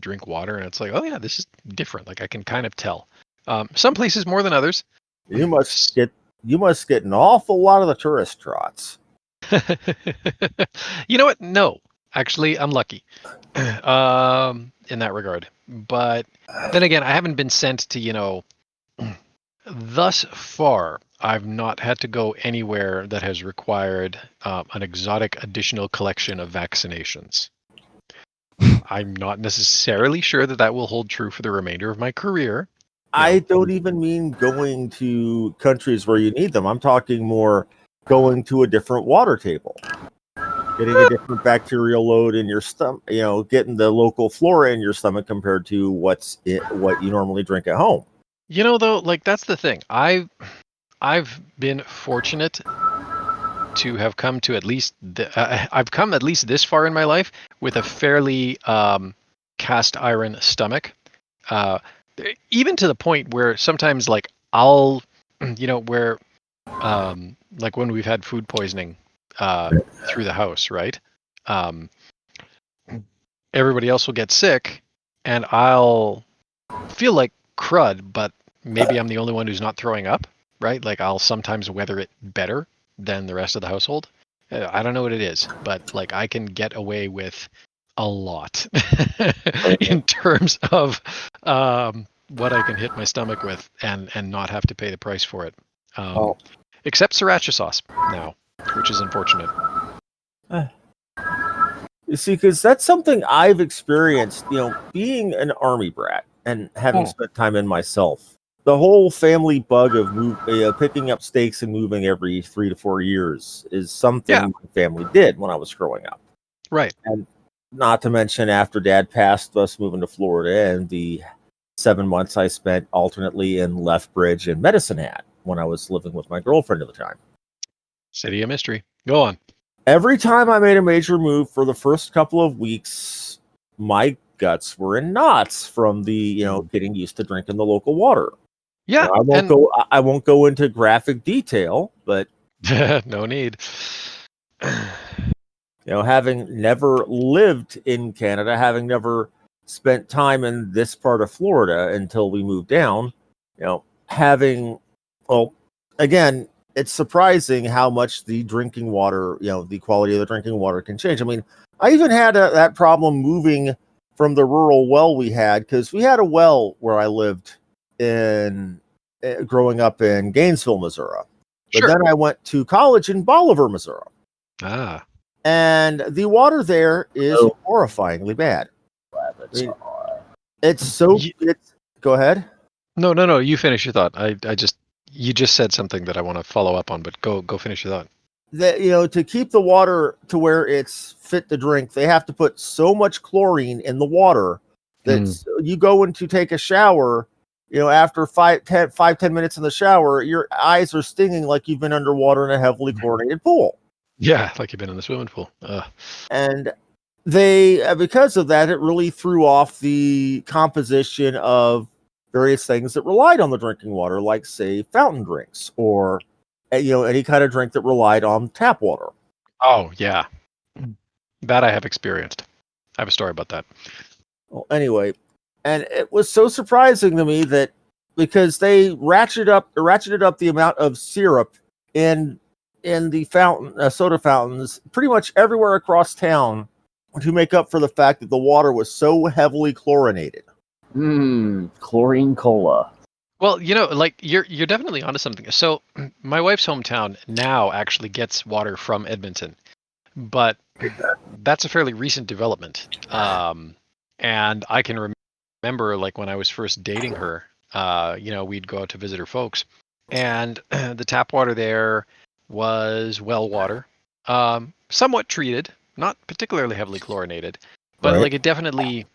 drink water and it's like, oh yeah, this is different. Like I can kind of tell. Some places more than others. You must get an awful lot of the tourist trots. You know what? No, actually, I'm lucky in that regard. But then again, I haven't been sent to, thus far, I've not had to go anywhere that has required an exotic additional collection of vaccinations. I'm not necessarily sure that will hold true for the remainder of my career. I don't even mean going to countries where you need them. I'm talking more going to a different water table, getting a different bacterial load in your stomach, getting the local flora in your stomach compared to what you normally drink at home. Though, like that's the thing. I've been fortunate to have come to at least I've come at least this far in my life with a fairly cast iron stomach. Even to the point where sometimes like I'll where like when we've had food poisoning through the house, right? Everybody else will get sick and I'll feel like crud, but maybe I'm the only one who's not throwing up, right? Like I'll sometimes weather it better than the rest of the household. I don't know what it is, but like I can get away with a lot in terms of what I can hit my stomach with and not have to pay the price for it. Except sriracha sauce now, which is unfortunate. You see, because that's something I've experienced, being an army brat and having spent time in myself. The whole family bug of picking up stakes and moving every 3 to 4 years is something my family did when I was growing up. Right. And not to mention after Dad passed, us moving to Florida and the 7 months I spent alternately in Lethbridge and Medicine Hat when I was living with my girlfriend at the time. City of Mystery. Go on. Every time I made a major move for the first couple of weeks, my guts were in knots from the, getting used to drinking the local water. Yeah. I won't go into graphic detail, but no need. Having never lived in Canada, having never spent time in this part of Florida until we moved down, again, it's surprising how much the drinking water, the quality of the drinking water can change. I mean, I even had that problem moving from the rural well we had, because we had a well where I lived in growing up in Gainesville, Missouri. But then I went to college in Bolivar, Missouri. And the water there is horrifyingly bad. Go ahead. No. You finish your thought. You just said something that I want to follow up on, but go finish your thought. That to keep the water to where it's fit to drink, they have to put so much chlorine in the water that you go in to take a shower. After 5-10 minutes in the shower, your eyes are stinging like you've been underwater in a heavily chlorinated pool. Yeah, like you've been in the swimming pool. And they, because of that, it really threw off the composition of various things that relied on the drinking water, like, say, fountain drinks or, any kind of drink that relied on tap water. Oh, yeah. That I have experienced. I have a story about that. Well, anyway, and it was so surprising to me that because they ratcheted up the amount of syrup in the fountain soda fountains pretty much everywhere across town to make up for the fact that the water was so heavily chlorinated. Chlorine cola. Well, like you're definitely onto something. So my wife's hometown now actually gets water from Edmonton, but that's a fairly recent development. And I can remember like when I was first dating her, we'd go out to visit her folks, and the tap water there was well water, somewhat treated, not particularly heavily chlorinated, but like it definitely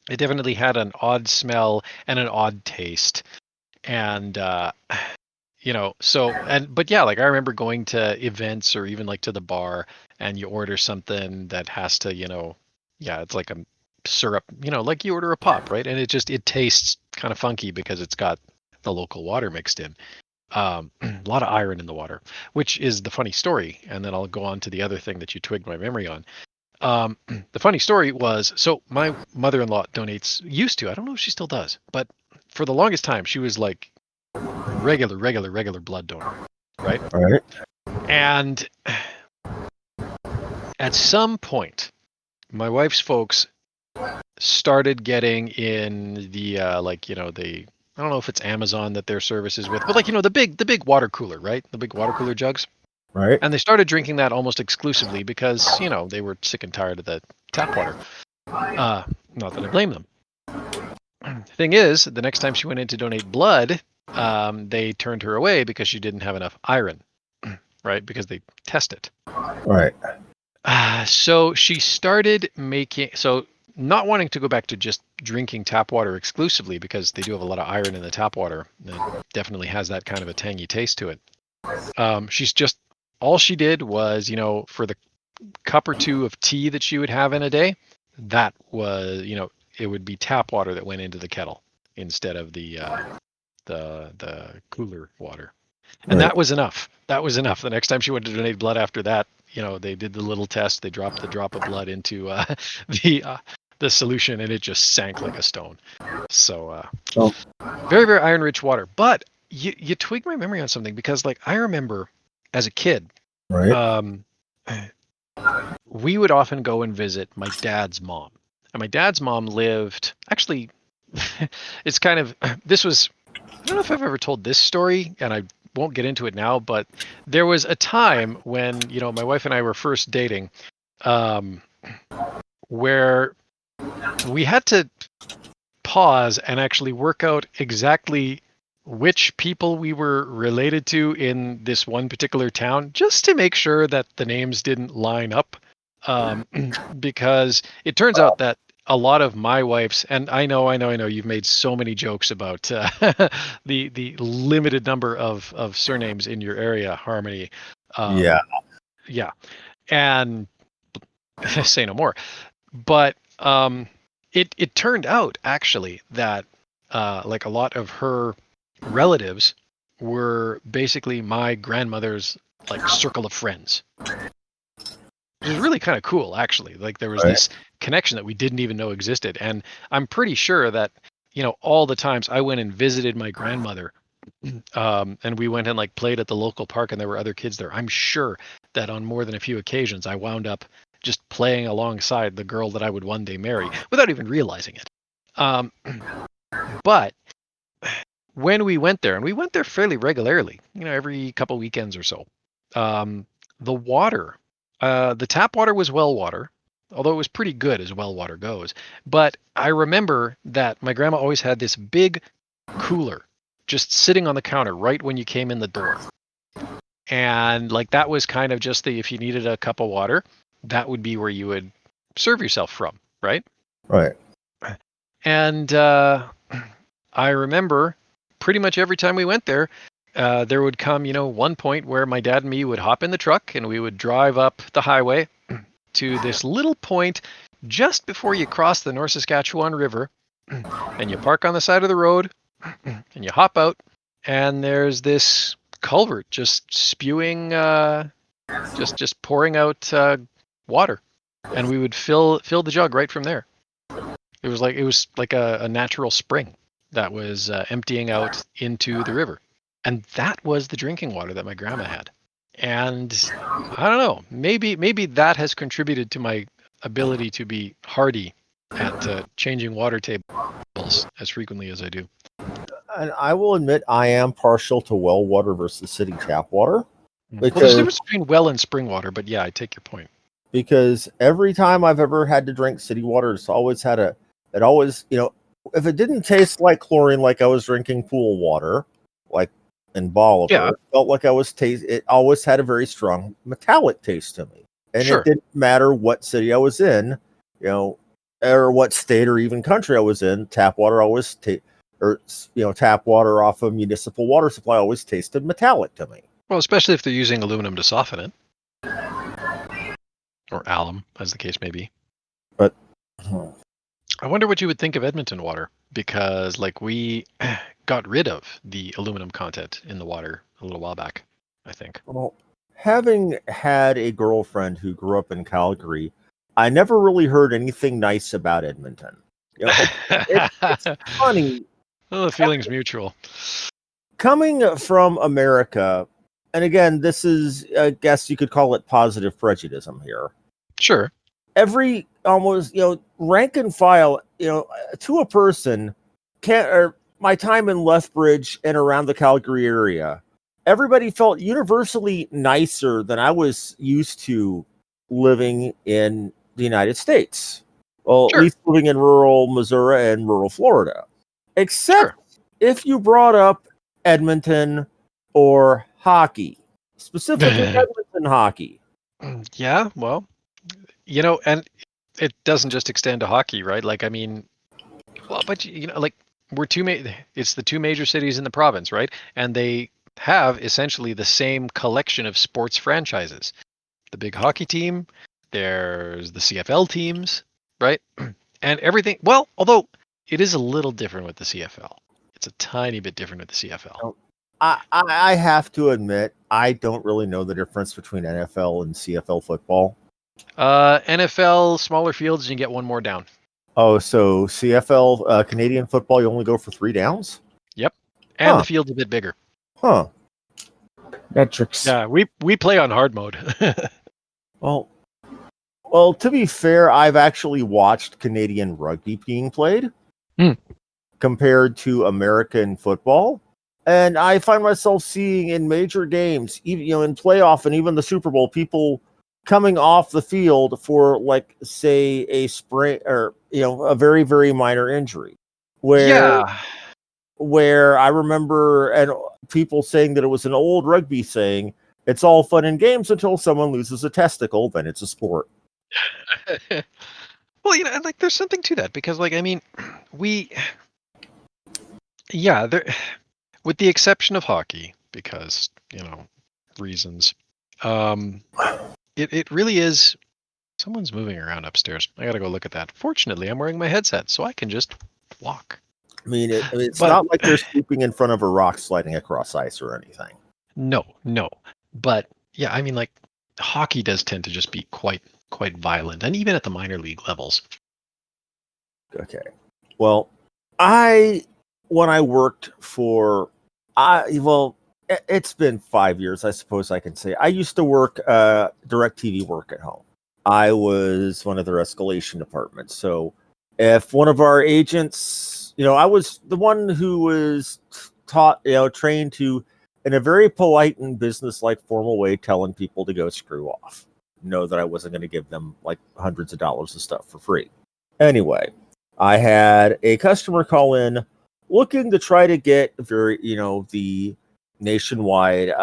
It definitely had an odd smell and an odd taste. And but yeah, like I remember going to events or even like to the bar, and you order something that has to, yeah, it's like a syrup, like you order a pop, right? And it tastes kind of funky because it's got the local water mixed in. A lot of iron in the water, which is the funny story. And then I'll go on to the other thing that you twigged my memory on. The funny story was, so my mother-in-law used to, I don't know if she still does, but for the longest time, she was like regular blood donor, right? All right. And at some point, my wife's folks started getting in the I don't know if it's Amazon that their service is with, but like the big water cooler, right? The big water cooler jugs. Right. And they started drinking that almost exclusively because they were sick and tired of the tap water. Not that I blame them. Thing is, the next time she went in to donate blood, they turned her away because she didn't have enough iron, right? Because they test it. Right. So she started not wanting to go back to just drinking tap water exclusively because they do have a lot of iron in the tap water. It definitely has that kind of a tangy taste to it. All she did was, for the cup or two of tea that she would have in a day, that was, it would be tap water that went into the kettle instead of the cooler water. And that was enough. That was enough. The next time she went to donate blood after that, they did the little test. They dropped the drop of blood into the solution, and it just sank like a stone. So very, very iron-rich water. But you twigged my memory on something, because like I remember as a kid, Right. We would often go and visit my dad's mom. And my dad's mom lived, actually, it's kind of, I don't know if I've ever told this story, and I won't get into it now, but there was a time when, my wife and I were first dating, where we had to pause and actually work out exactly which people we were related to in this one particular town, just to make sure that the names didn't line up. Because it turns out that a lot of my wife's, and I know you've made so many jokes about the limited number of surnames in your area, Harmony. Yeah, and say no more. But it turned out actually that like a lot of her relatives were basically my grandmother's like circle of friends. It was really kind of cool, actually. Like there was this connection that we didn't even know existed. And I'm pretty sure that, all the times I went and visited my grandmother, and we went and like played at the local park and there were other kids there, I'm sure that on more than a few occasions I wound up just playing alongside the girl that I would one day marry without even realizing it. But when we went there, and we went there fairly regularly, every couple weekends or so, the water, the tap water was well water, although it was pretty good as well water goes. But I remember that my grandma always had this big cooler just sitting on the counter right when you came in the door. And like that was kind of just if you needed a cup of water, that would be where you would serve yourself from, right? Right. And I remember pretty much every time we went there, there would come, one point where my dad and me would hop in the truck and we would drive up the highway to this little point just before you cross the North Saskatchewan River, and you park on the side of the road and you hop out, and there's this culvert just spewing, just pouring out water, and we would fill the jug right from there. It was like a natural spring that was emptying out into the river. And that was the drinking water that my grandma had. And I don't know, maybe that has contributed to my ability to be hardy at changing water tables as frequently as I do. And I will admit I am partial to well water versus city tap water. Well, there's a difference between well and spring water, but yeah, I take your point. Because every time I've ever had to drink city water, if it didn't taste like chlorine, like I was drinking pool water, like in Bolivar, it felt like it always had a very strong metallic taste to me. And It didn't matter what city I was in, or what state or even country I was in, tap water always tap water off a municipal water supply always tasted metallic to me. Well, especially if they're using aluminum to soften it. Or alum, as the case may be. But I wonder what you would think of Edmonton water, because like we got rid of the aluminum content in the water a little while back, I think. Well, having had a girlfriend who grew up in Calgary, I never really heard anything nice about Edmonton. It's funny. Well, the feeling's mutual. Coming from America, and again, this is, I guess you could call it positive prejudice here. Sure. Every almost, rank and file, to a person, my time in Lethbridge and around the Calgary area, everybody felt universally nicer than I was used to living in the United States. Well, Sure. At least living in rural Missouri and rural Florida. Except if you brought up Edmonton or hockey, specifically Edmonton hockey. Yeah, well, and it doesn't just extend to hockey, right? Like, I mean, well, but like it's the two major cities in the province, right? And they have essentially the same collection of sports franchises. The big hockey team, there's the CFL teams, right? And everything. Well, although it is a little different with the CFL. It's a tiny bit different with the CFL. I have to admit, I don't really know the difference between NFL and CFL football. NFL, smaller fields, and you get one more down. Oh, so CFL, Canadian football, you only go for 3 downs? Yep. And the field's a bit bigger. Huh. Metrics. Yeah, we play on hard mode. Well, to be fair, I've actually watched Canadian rugby being played compared to American football. And I find myself seeing in major games, even in playoff and even the Super Bowl, people coming off the field for, like, say, a sprain or a very, very minor injury. Where I remember and people saying that it was an old rugby saying, "It's all fun and games until someone loses a testicle, then it's a sport." Well, and like there's something to that, because like, I mean, there, with the exception of hockey, because reasons, it really is. Someone's moving around upstairs. I gotta go look at that. Fortunately, I'm wearing my headset, so I can just walk. I mean, it's not like they're sleeping in front of a rock sliding across ice or anything. No, but yeah, I mean, like hockey does tend to just be quite violent, and even at the minor league levels. Okay. Well, when I worked for, it's been 5 years, I suppose I can say. I used to work DirecTV work at home. I was one of their escalation departments. So if one of our agents, I was the one who was trained to, in a very polite and business-like formal way, telling people to go screw off. Know that I wasn't going to give them like hundreds of dollars of stuff for free. Anyway, I had a customer call in looking to try to get the nationwide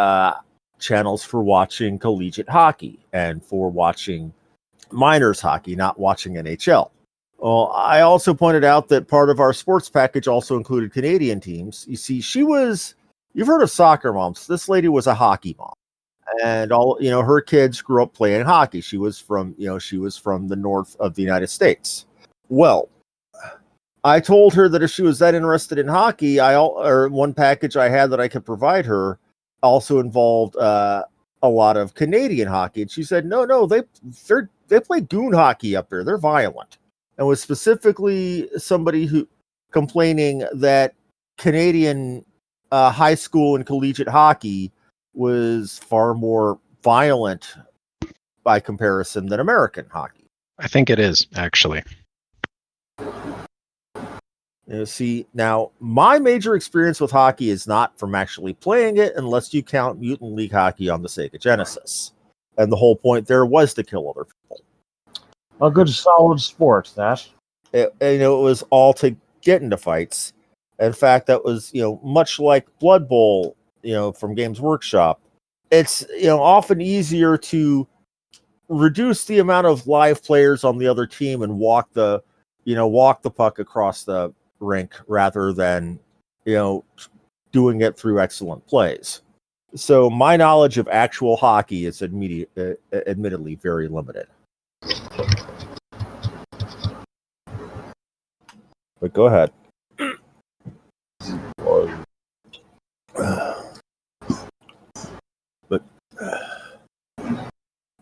channels for watching collegiate hockey and for watching minors hockey, not watching NHL. Well, I also pointed out that part of our sports package also included Canadian teams. You see, you've heard of soccer moms. This lady was a hockey mom. And all her kids grew up playing hockey. She was from the north of the United States. Well, I told her that if she was that interested in hockey, one package I had that I could provide her also involved a lot of Canadian hockey. And she said, no, they play goon hockey up there. They're violent. And was specifically somebody who complaining that Canadian high school and collegiate hockey was far more violent by comparison than American hockey. I think it is, actually. See, now, my major experience with hockey is not from actually playing it, unless you count Mutant League Hockey on the Sega Genesis. And the whole point there was to kill other people. A good solid sport, that. It was all to get into fights. In fact, that was, much like Blood Bowl, from Games Workshop. It's, often easier to reduce the amount of live players on the other team and walk the walk the puck across the rink rather than, doing it through excellent plays. So my knowledge of actual hockey is admittedly very limited. But go ahead.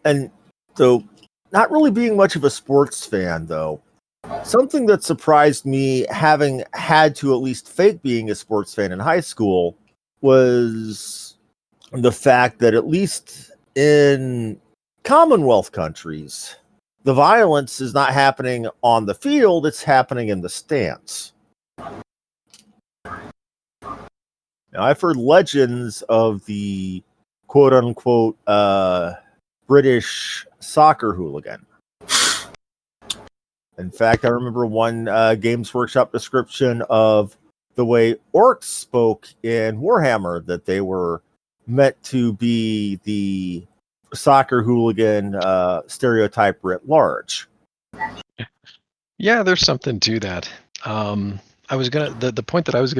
And so, not really being much of a sports fan, though, something that surprised me, having had to at least fake being a sports fan in high school, was the fact that at least in Commonwealth countries, the violence is not happening on the field, it's happening in the stands. Now, I've heard legends of the quote-unquote British soccer hooligan. In fact, I remember one Games Workshop description of the way orcs spoke in Warhammer, that they were meant to be the soccer hooligan stereotype writ large. Yeah, there's something to that. I was gonna the point that I was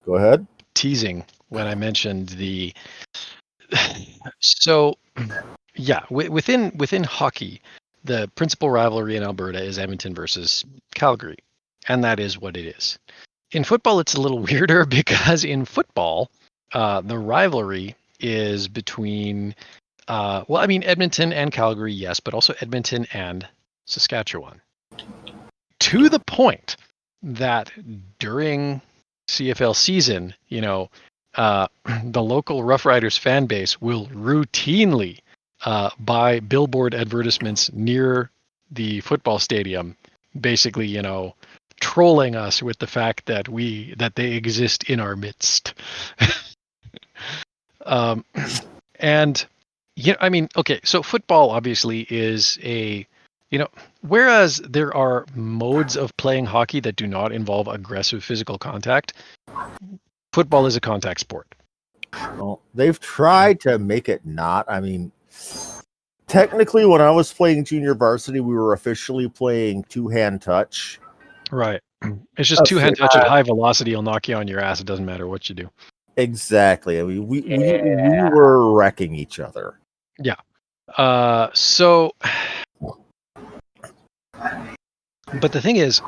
Go ahead. teasing when I mentioned the so yeah, within hockey, the principal rivalry in Alberta is Edmonton versus Calgary, and that is what it is. In football, it's a little weirder because in football, the rivalry is between Edmonton and Calgary, yes, but also Edmonton and Saskatchewan. To the point that during CFL season, the local Rough Riders fan base will routinely buy billboard advertisements near the football stadium, basically, trolling us with the fact that they exist in our midst. So football obviously is whereas there are modes of playing hockey that do not involve aggressive physical contact, football is a contact sport. Well, they've tried to make it not. I mean, technically, when I was playing junior varsity, we were officially playing two-hand touch. Right. It's just two-hand touch at high velocity will knock you on your ass. It doesn't matter what you do. Exactly. I mean, we were wrecking each other. Yeah. But the thing is,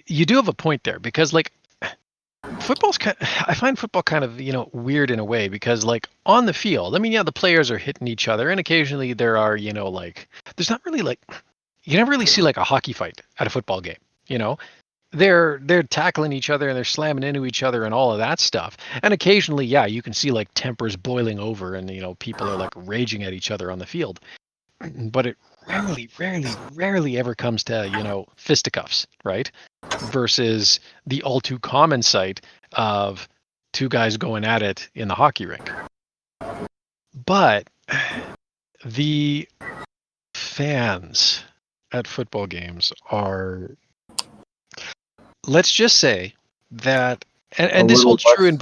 you do have a point there, because I find football kind of, weird in a way, because on the field, the players are hitting each other, and occasionally there are, there's not really you never really see a hockey fight at a football game, They're tackling each other and they're slamming into each other and all of that stuff. And occasionally, yeah, you can see tempers boiling over and, people are raging at each other on the field. But it rarely ever comes to, fisticuffs, right? Versus the all too common sight of two guys going at it in the hockey rink. But the fans at football games are, let's just say that, and this holds true in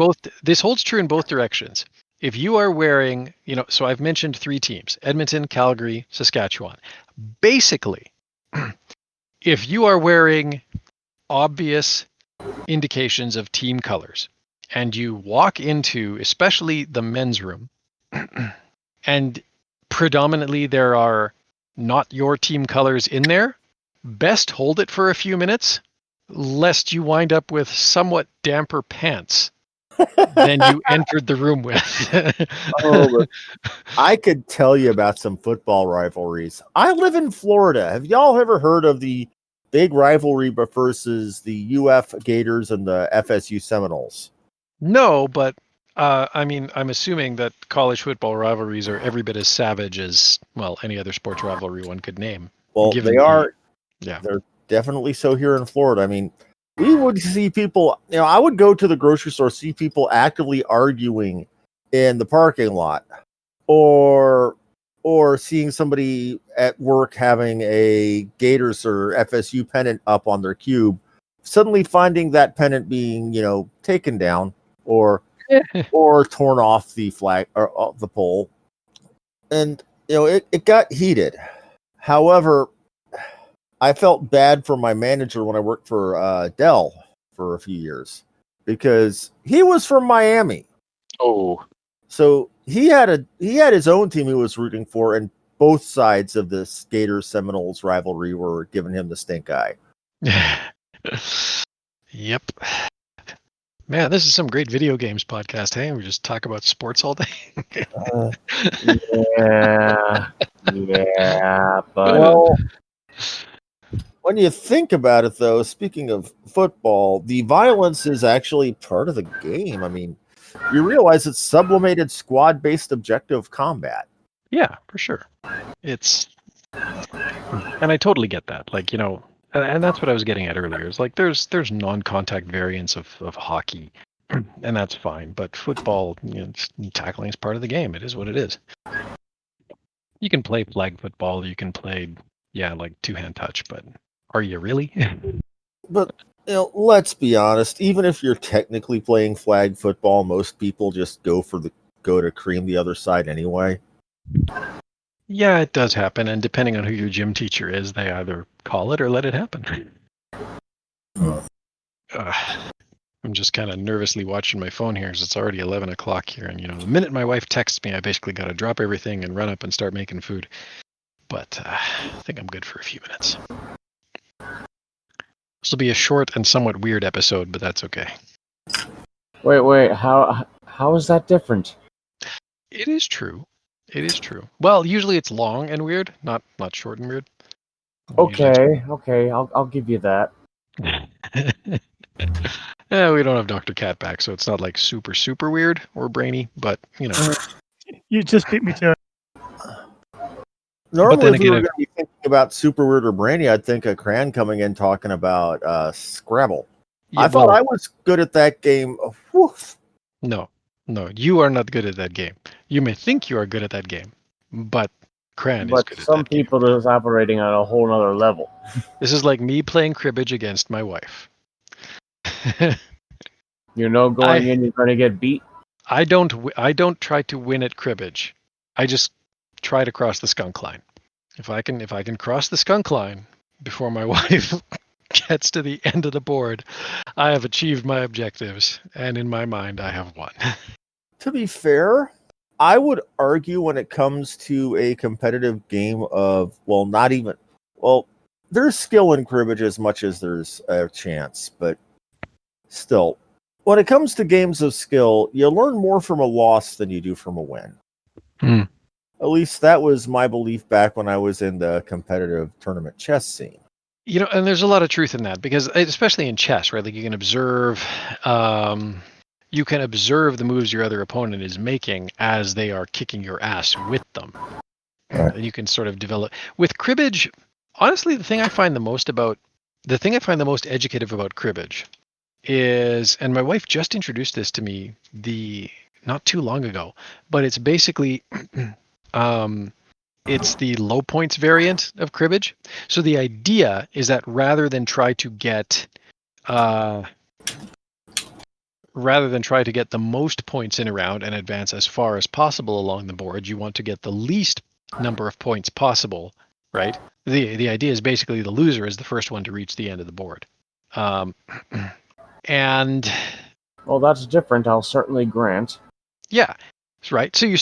both directions. If you are wearing, so I've mentioned 3 teams: Edmonton, Calgary, Saskatchewan. Basically, if you are wearing obvious indications of team colors and you walk into, especially the men's room, and predominantly there are not your team colors in there, best hold it for a few minutes, lest you wind up with somewhat damper pants than you entered the room with. I could tell you about some football rivalries. I live in Florida. Have y'all ever heard of the big rivalry versus the UF Gators and the FSU Seminoles? No, but I'm assuming that college football rivalries are every bit as savage as, any other sports rivalry one could name. Well, they are. Yeah, they're definitely so here in Florida. I mean, we would see people, I would go to the grocery store, see people actively arguing in the parking lot, or seeing somebody at work having a Gators or FSU pennant up on their cube, suddenly finding that pennant being, taken down or torn off the flag or the pole. And, it got heated. However, I felt bad for my manager when I worked for Dell for a few years because he was from Miami. Oh. So he had his own team he was rooting for, and both sides of the Gators Seminoles rivalry were giving him the stink eye. Yep. Man, this is some great video games podcast. Hey, we just talk about sports all day. Yeah, but Well, when you think about it, though, speaking of football, the violence is actually part of the game. I mean, you realize it's sublimated squad-based objective combat. Yeah, for sure. And I totally get that. Like, and that's what I was getting at earlier. It's like there's non-contact variants of hockey, and that's fine. But football, tackling is part of the game. It is what it is. You can play flag football. You can play, like two-hand touch. But are you really? But let's be honest. Even if you're technically playing flag football, most people just go to cream the other side anyway. Yeah, it does happen, and depending on who your gym teacher is, they either call it or let it happen. I'm just kind of nervously watching my phone here, because it's already 11 o'clock here, and the minute my wife texts me, I basically got to drop everything and run up and start making food. But I think I'm good for a few minutes. This will be a short and somewhat weird episode, but that's okay. Wait, how is that different? It is true. It is true. Well, usually it's long and weird, not short and weird. Okay, I'll give you that. Yeah, we don't have Dr. Cat back, so it's not like super weird or brainy, but You just beat me to it. Normally, then if we were again, going to be thinking about super weird or brainy, I'd think of Cran coming in talking about Scrabble. I thought I was good at that game. Woof. No, you are not good at that game. You may think you are good at that game, but Cran is good at that game. But some people are just operating on a whole nother level. This is like me playing cribbage against my wife. You're going in, you're going to get beat. I don't try to win at cribbage. I just try to cross the skunk line. If I can cross the skunk line before my wife gets to the end of the board, I have achieved my objectives, and in my mind, I have won. To be fair, I would argue when it comes to a competitive game of, there's skill in cribbage as much as there's a chance, but still, when it comes to games of skill, you learn more from a loss than you do from a win. At least that was my belief back when I was in the competitive tournament chess scene. And there's a lot of truth in that, because especially in chess, right? Like you can observe the moves your other opponent is making as they are kicking your ass with them. Right. And you can sort of develop with cribbage. Honestly, the thing I find the most educative about cribbage is, and my wife just introduced this to me not too long ago, but it's basically it's the low points variant of cribbage. So the idea is that rather than try to get the most points in a round and advance as far as possible along the board, you want to get the least number of points possible, right? The idea is basically the loser is the first one to reach the end of the board. And well, that's different, I'll certainly grant. Yeah, right. So you're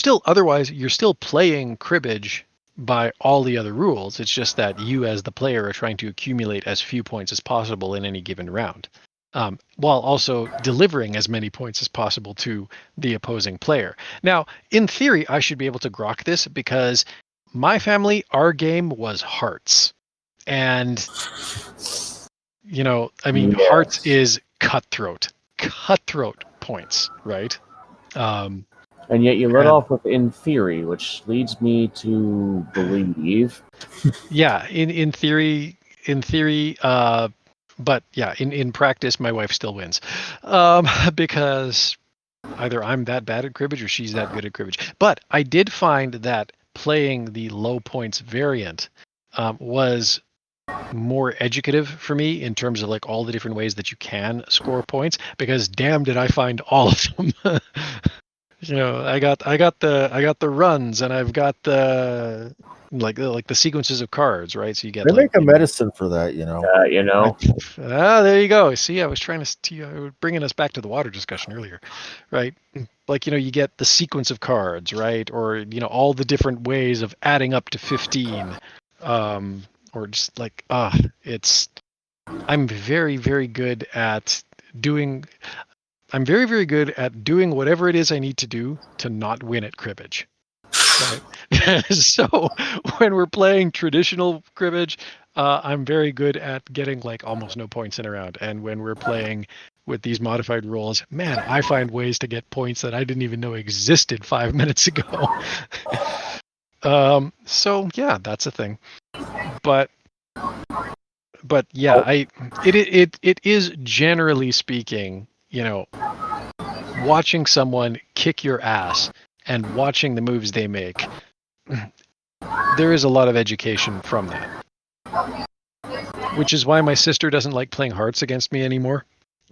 still playing cribbage by all the other rules. It's just that you as the player are trying to accumulate as few points as possible in any given round, while also delivering as many points as possible to the opposing player. Now, in theory, I should be able to grok this because my family, our game was hearts. And, hearts is cutthroat points, right? And yet you let off with in theory, which leads me to believe. Yeah, in theory, but yeah, in practice, my wife still wins, because either I'm that bad at cribbage or she's that good at cribbage. But I did find that playing the low points variant was more educative for me in terms of like all the different ways that you can score points, because damn did I find all of them. I got the runs, and I've got the the sequences of cards, right? So you get They make a you know, medicine for that, you know. there you go. See, I was trying bringing us back to the water discussion earlier, right? Like, you get the sequence of cards, right? Or, all the different ways of adding up to 15. Or just like, I'm very, very good at doing, I'm very, very good at doing whatever it is I need to do to not win at cribbage. Right. So when we're playing traditional cribbage, I'm very good at getting like almost no points in a round. And when we're playing with these modified rules, man, I find ways to get points that I didn't even know existed 5 minutes ago. So yeah, that's a thing. But yeah, it is generally speaking, watching someone kick your ass and watching the moves they make, there is a lot of education from that. Which is why my sister doesn't like playing hearts against me anymore,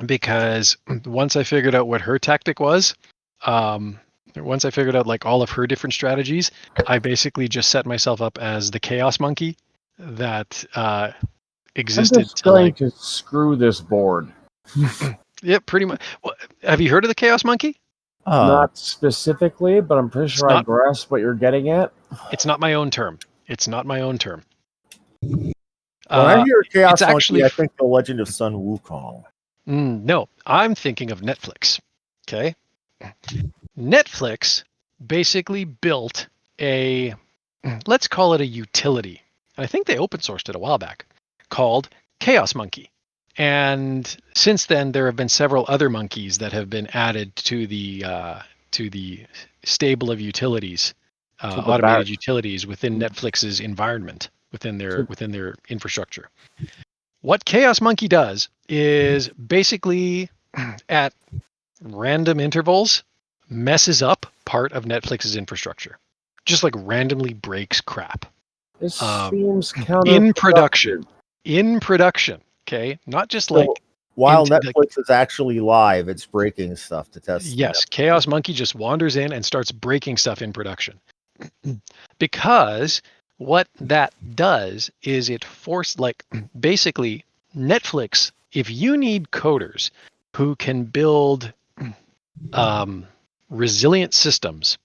because once I figured out what her tactic was, once I figured out like all of her different strategies, I basically just set myself up as the chaos monkey that existed. I'm just going to screw this board. Yeah, pretty much. Well, have you heard of the chaos monkey? Not specifically, but I'm pretty sure I grasp what you're getting at. It's not my own term. It's not my own term. When I hear Chaos Monkey, actually, I think The Legend of Sun Wukong. No, I'm thinking of Netflix. Okay. Netflix basically built let's call it a utility. I think they open sourced it a while back, called Chaos Monkey. And since then, there have been several other monkeys that have been added to the stable of utilities, automated utilities within Netflix's environment, within their infrastructure. What Chaos Monkey does is basically, at random intervals, messes up part of Netflix's infrastructure, just like randomly breaks crap. This seems counterproductive. In production. Okay, not just like while Netflix is actually live, it's breaking stuff to test. Yes, Chaos Monkey just wanders in and starts breaking stuff in production. Because what that does is it basically Netflix, if you need coders who can build resilient systems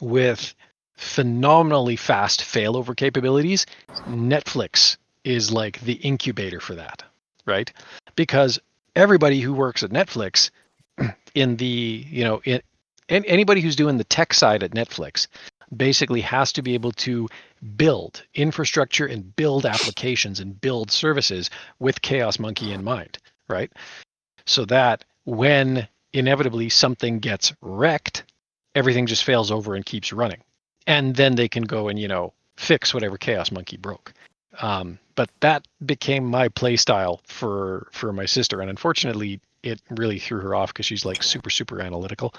with phenomenally fast failover capabilities, Netflix is like the incubator for that. Right? Because everybody who works at Netflix anybody who's doing the tech side at Netflix basically has to be able to build infrastructure and build applications and build services with Chaos Monkey in mind, right? So that when inevitably something gets wrecked, everything just fails over and keeps running. And then they can go and, fix whatever Chaos Monkey broke. But that became my play style for my sister, and unfortunately, it really threw her off because she's like super, super analytical.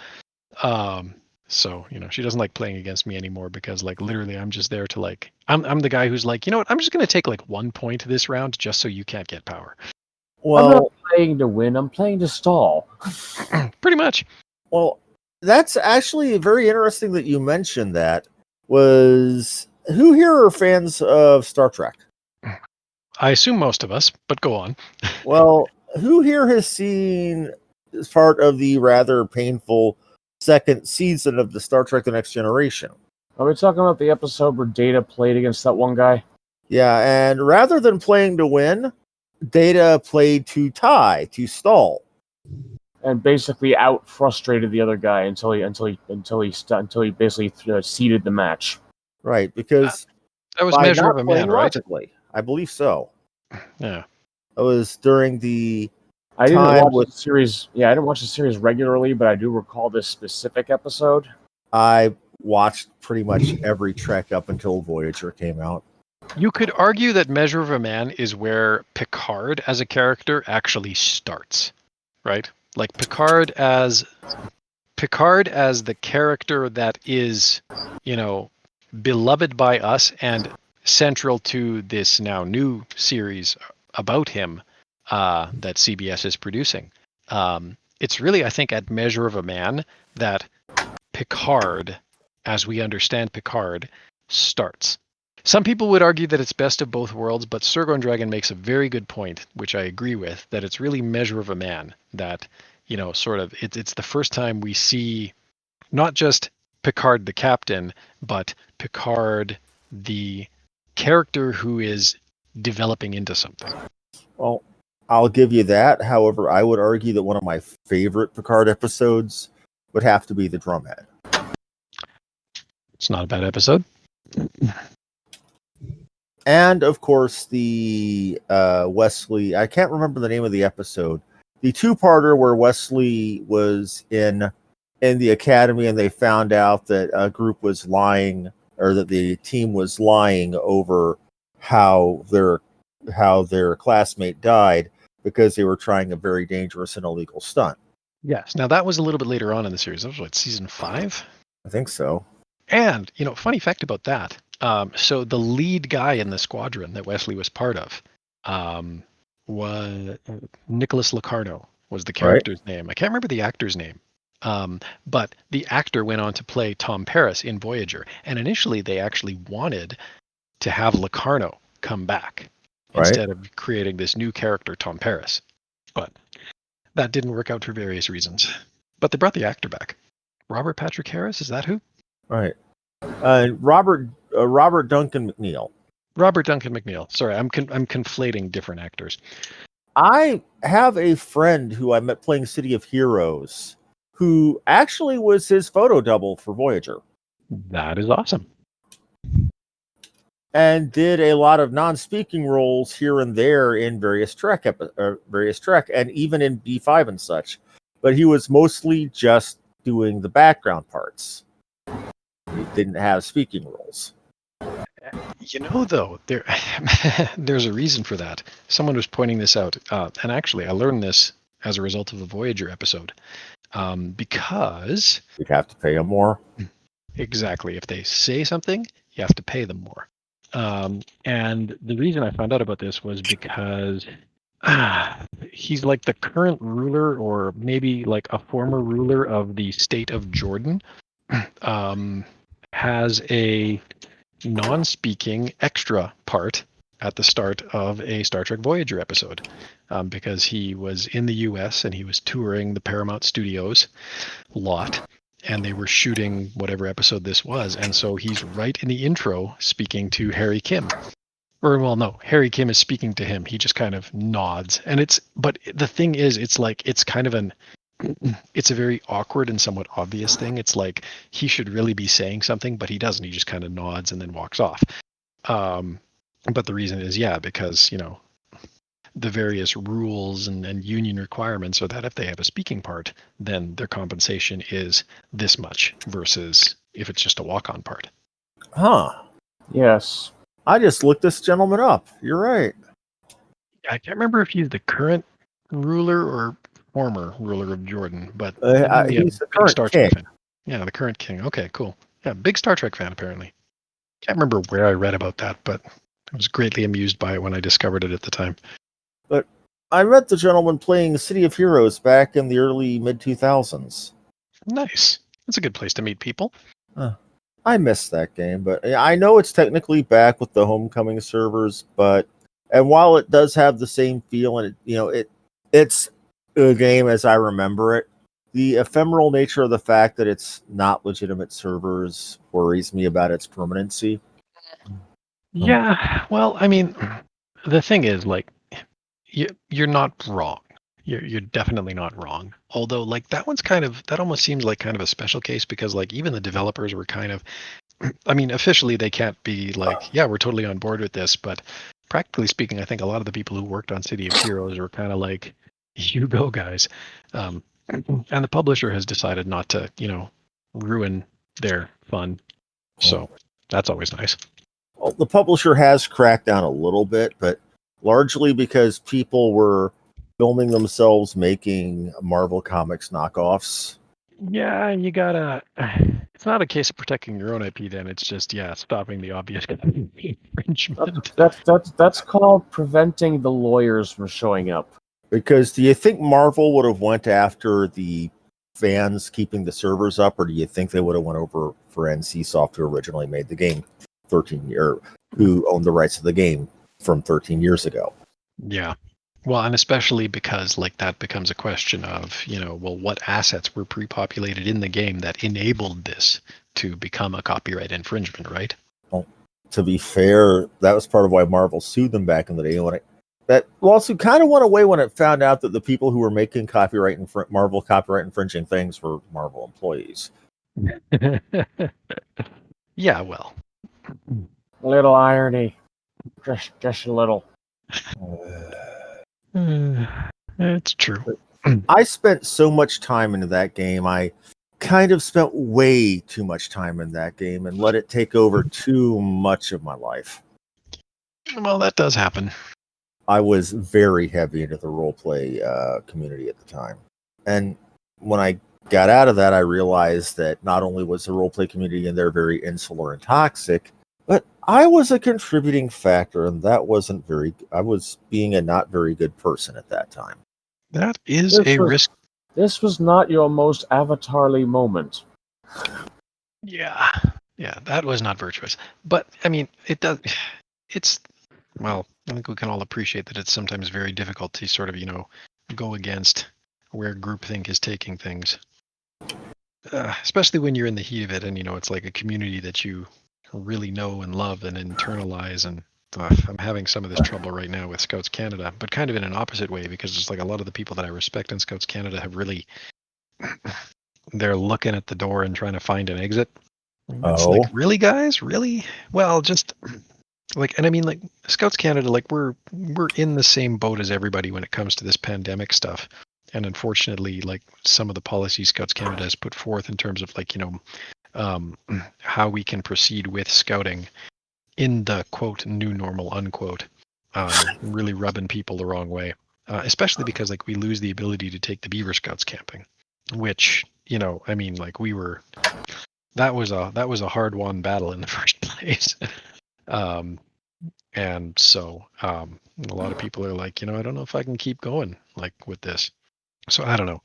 So she doesn't like playing against me anymore because like literally I'm just there to like I'm the guy who's like, you know what, I'm just gonna take like 1 point this round just so you can't get power. Well, I'm not playing to win. I'm playing to stall. Pretty much. Well, that's actually very interesting that you mentioned that. Who here are fans of Star Trek? I assume most of us, but go on. Well, who here has seen as part of the rather painful second season of the Star Trek The Next Generation? Are we talking about the episode where Data played against that one guy? Yeah, and rather than playing to win, Data played to tie, to stall. And basically out frustrated the other guy until he basically seeded the match. Right, because that was Measure of a Man, right? Logically, I believe so. Yeah. It was during the I didn't watch the series. Yeah, I didn't watch the series regularly, but I do recall this specific episode. I watched pretty much every Trek up until Voyager came out. You could argue that Measure of a Man is where Picard as a character actually starts, right? Like Picard as the character that is, beloved by us and central to this now new series about him that CBS is producing. It's really, I think, at Measure of a Man that Picard, as we understand Picard, starts. Some people would argue that it's best of both worlds, but Sergon Dragon makes a very good point, which I agree with, that it's really Measure of a Man. That, sort of, it's the first time we see not just Picard the captain, but Picard the character who is developing into something. Well, I'll give you that. However, I would argue that one of my favorite Picard episodes would have to be the Drumhead. It's not a bad episode. And of course, the Wesley. I can't remember the name of the episode. The two-parter where Wesley was in the academy, and they found out that a group was lying, or that the team was lying over how their classmate died because they were trying a very dangerous and illegal stunt. Yes. Now that was a little bit later on in the series. That was what, season 5? I think so. And funny fact about that. So the lead guy in the squadron that Wesley was part of was Nicholas Locarno was the character's name. I can't remember the actor's name. But the actor went on to play Tom Paris in Voyager. And initially they actually wanted to have Locarno come back instead of creating this new character, Tom Paris. But that didn't work out for various reasons. But they brought the actor back. Robert Patrick Harris, is that who? Right. Robert Duncan McNeil. Robert Duncan McNeil. Sorry, I'm conflating different actors. I have a friend who I met playing City of Heroes who actually was his photo double for Voyager. That is awesome. And did a lot of non-speaking roles here and there in various Trek, and even in B5 and such. But he was mostly just doing the background parts. He didn't have speaking roles. Though, there's a reason for that. Someone was pointing this out, and actually, I learned this as a result of the Voyager episode, because you'd have to pay them more. Exactly. If they say something, you have to pay them more. And the reason I found out about this was because he's like the current ruler, or maybe like a former ruler of the state of Jordan, has a non-speaking extra part at the start of a Star Trek Voyager episode, because he was in the US and he was touring the Paramount Studios lot, and they were shooting whatever episode this was, and so he's right in the intro speaking to Harry Kim. Or, well, no, Harry Kim is speaking to him. He just kind of nods. But the thing is, it's a very awkward and somewhat obvious thing. It's like he should really be saying something, but he doesn't. He just kind of nods and then walks off. But the reason is, because, the various rules and union requirements are that if they have a speaking part, then their compensation is this much versus if it's just a walk-on part. Huh. Yes. I just looked this gentleman up. You're right. I can't remember if he's the current ruler or former ruler of Jordan, but he's the current Star king. Trek fan. Yeah, the current king. Okay, cool. Yeah, big Star Trek fan, apparently. Can't remember where I read about that, but I was greatly amused by it when I discovered it at the time. But I met the gentleman playing City of Heroes back in the early mid-2000s. Nice. That's a good place to meet people. I missed that game, but I know it's technically back with the Homecoming servers, and while it does have the same feel, and it's a game as I remember it, the ephemeral nature of the fact that it's not legitimate servers worries me about its permanency. Yeah, well, I mean, the thing is, like, you're not wrong. You're definitely not wrong. Although, like, that almost seems like kind of a special case, because, like, even the developers were kind of, I mean, officially they can't be like, yeah, we're totally on board with this, but practically speaking, I think a lot of the people who worked on City of Heroes were kind of like, you go, guys. And the publisher has decided not to, ruin their fun. So that's always nice. Well, the publisher has cracked down a little bit, but largely because people were filming themselves making Marvel Comics knockoffs. Yeah, you gotta. It's not a case of protecting your own IP. Then it's just stopping the obvious infringement. That's called preventing the lawyers from showing up. Because do you think Marvel would have went after the fans keeping the servers up, or do you think they would have went over for NCSoft, who originally made the game who owned the rights to the game from 13 years ago? Yeah. Well, and especially because like that becomes a question of, well, what assets were pre-populated in the game that enabled this to become a copyright infringement, right? Well, to be fair, that was part of why Marvel sued them back in the day. That lawsuit kind of went away when it found out that the people who were making Marvel copyright infringing things were Marvel employees. Yeah, well. A little irony. Just a little. It's true. I spent so much time into that game. I kind of spent way too much time in that game and let it take over too much of my life. Well, that does happen. I was very heavy into the roleplay community at the time. And when I got out of that, I realized that not only was the roleplay community in there very insular and toxic, but I was a contributing factor, and that wasn't I was being a not very good person at that time. That is risk. This was not your most avatarly moment. Yeah, that was not virtuous. But, I mean, well, I think we can all appreciate that it's sometimes very difficult to sort of, go against where groupthink is taking things. Especially when you're in the heat of it and, it's like a community that you really know and love and internalize. And I'm having some of this trouble right now with Scouts Canada, but kind of in an opposite way, because it's like a lot of the people that I respect in Scouts Canada have really, they're looking at the door and trying to find an exit. It's like, really, guys? Really? Well, just like, and I mean, like Scouts Canada, like we're in the same boat as everybody when it comes to this pandemic stuff. And unfortunately, like some of the policies Scouts Canada has put forth in terms of like, how we can proceed with scouting in the quote new normal unquote, really rubbing people the wrong way, especially because like we lose the ability to take the Beaver Scouts camping, which I mean like that was a hard-won battle in the first place. And so a lot of people are like, I don't know if I can keep going like with this. So I don't know.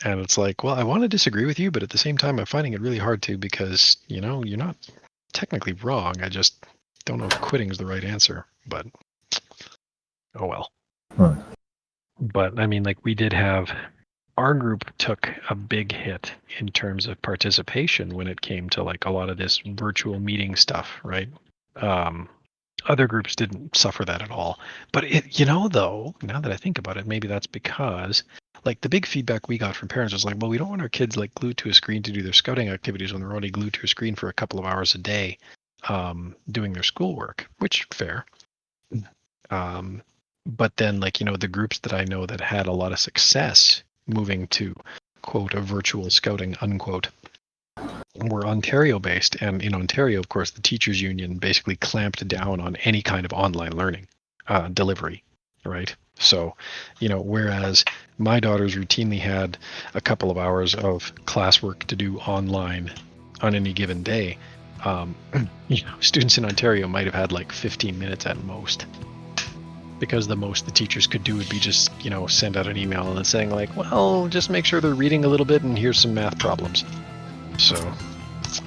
And it's like, well, I want to disagree with you, but at the same time, I'm finding it really hard to, because, you're not technically wrong. I just don't know if quitting is the right answer, but oh well. Huh. But I mean, like we did have, our group took a big hit in terms of participation when it came to like a lot of this virtual meeting stuff, right? Other groups didn't suffer that at all. But though, now that I think about it, maybe that's because like the big feedback we got from parents was like, well, we don't want our kids like glued to a screen to do their scouting activities when they're already glued to a screen for a couple of hours a day doing their schoolwork, which fair. But then like, the groups that I know that had a lot of success moving to quote a virtual scouting unquote were Ontario based, and in Ontario, of course, the teachers union basically clamped down on any kind of online learning delivery, right? So, whereas my daughters routinely had a couple of hours of classwork to do online on any given day, students in Ontario might have had like 15 minutes at most, because the most the teachers could do would be just, send out an email and saying like, well, just make sure they're reading a little bit and here's some math problems. So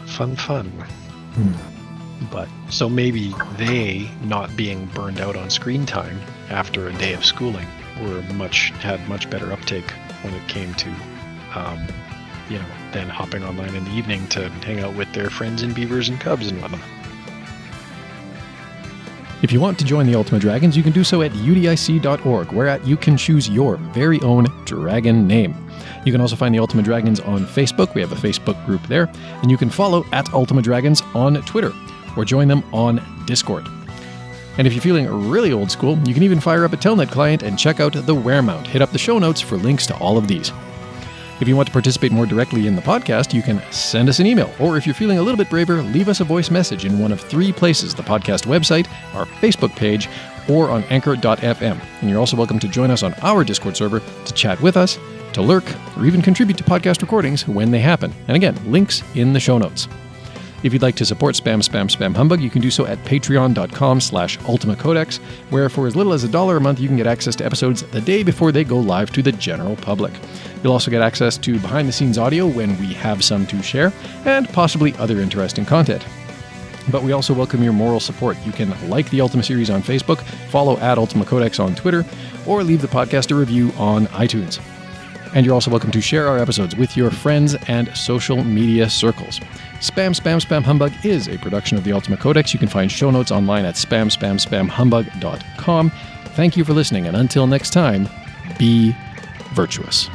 fun. But so maybe they, not being burned out on screen time after a day of schooling, had much better uptake when it came to then hopping online in the evening to hang out with their friends and beavers and cubs and whatnot. If you want to join the Ultima Dragons, you can do so at udic.org, where you can choose your very own dragon name. You can also find the Ultima Dragons on Facebook. We have a Facebook group there. And you can follow at Ultima Dragons on Twitter, or join them on Discord. And if you're feeling really old school, you can even fire up a Telnet client and check out the Weremount. Hit up the show notes for links to all of these. If you want to participate more directly in the podcast, you can send us an email, or if you're feeling a little bit braver, leave us a voice message in one of 3 places: the podcast website, our Facebook page, or on anchor.fm. And you're also welcome to join us on our Discord server to chat with us, to lurk, or even contribute to podcast recordings when they happen. And again, links in the show notes. If you'd like to support Spam Humbug, you can do so at patreon.com/ultimacodex, where for as little as $1 a month, you can get access to episodes the day before they go live to the general public. You'll also get access to behind-the-scenes audio when we have some to share, and possibly other interesting content. But we also welcome your moral support. You can like the Ultima series on Facebook, follow @UltimaCodex on Twitter, or leave the podcast a review on iTunes. And you're also welcome to share our episodes with your friends and social media circles. Spam Humbug is a production of the Ultima Codex. You can find show notes online at spamhumbug.com. Thank you for listening, and until next time, be virtuous.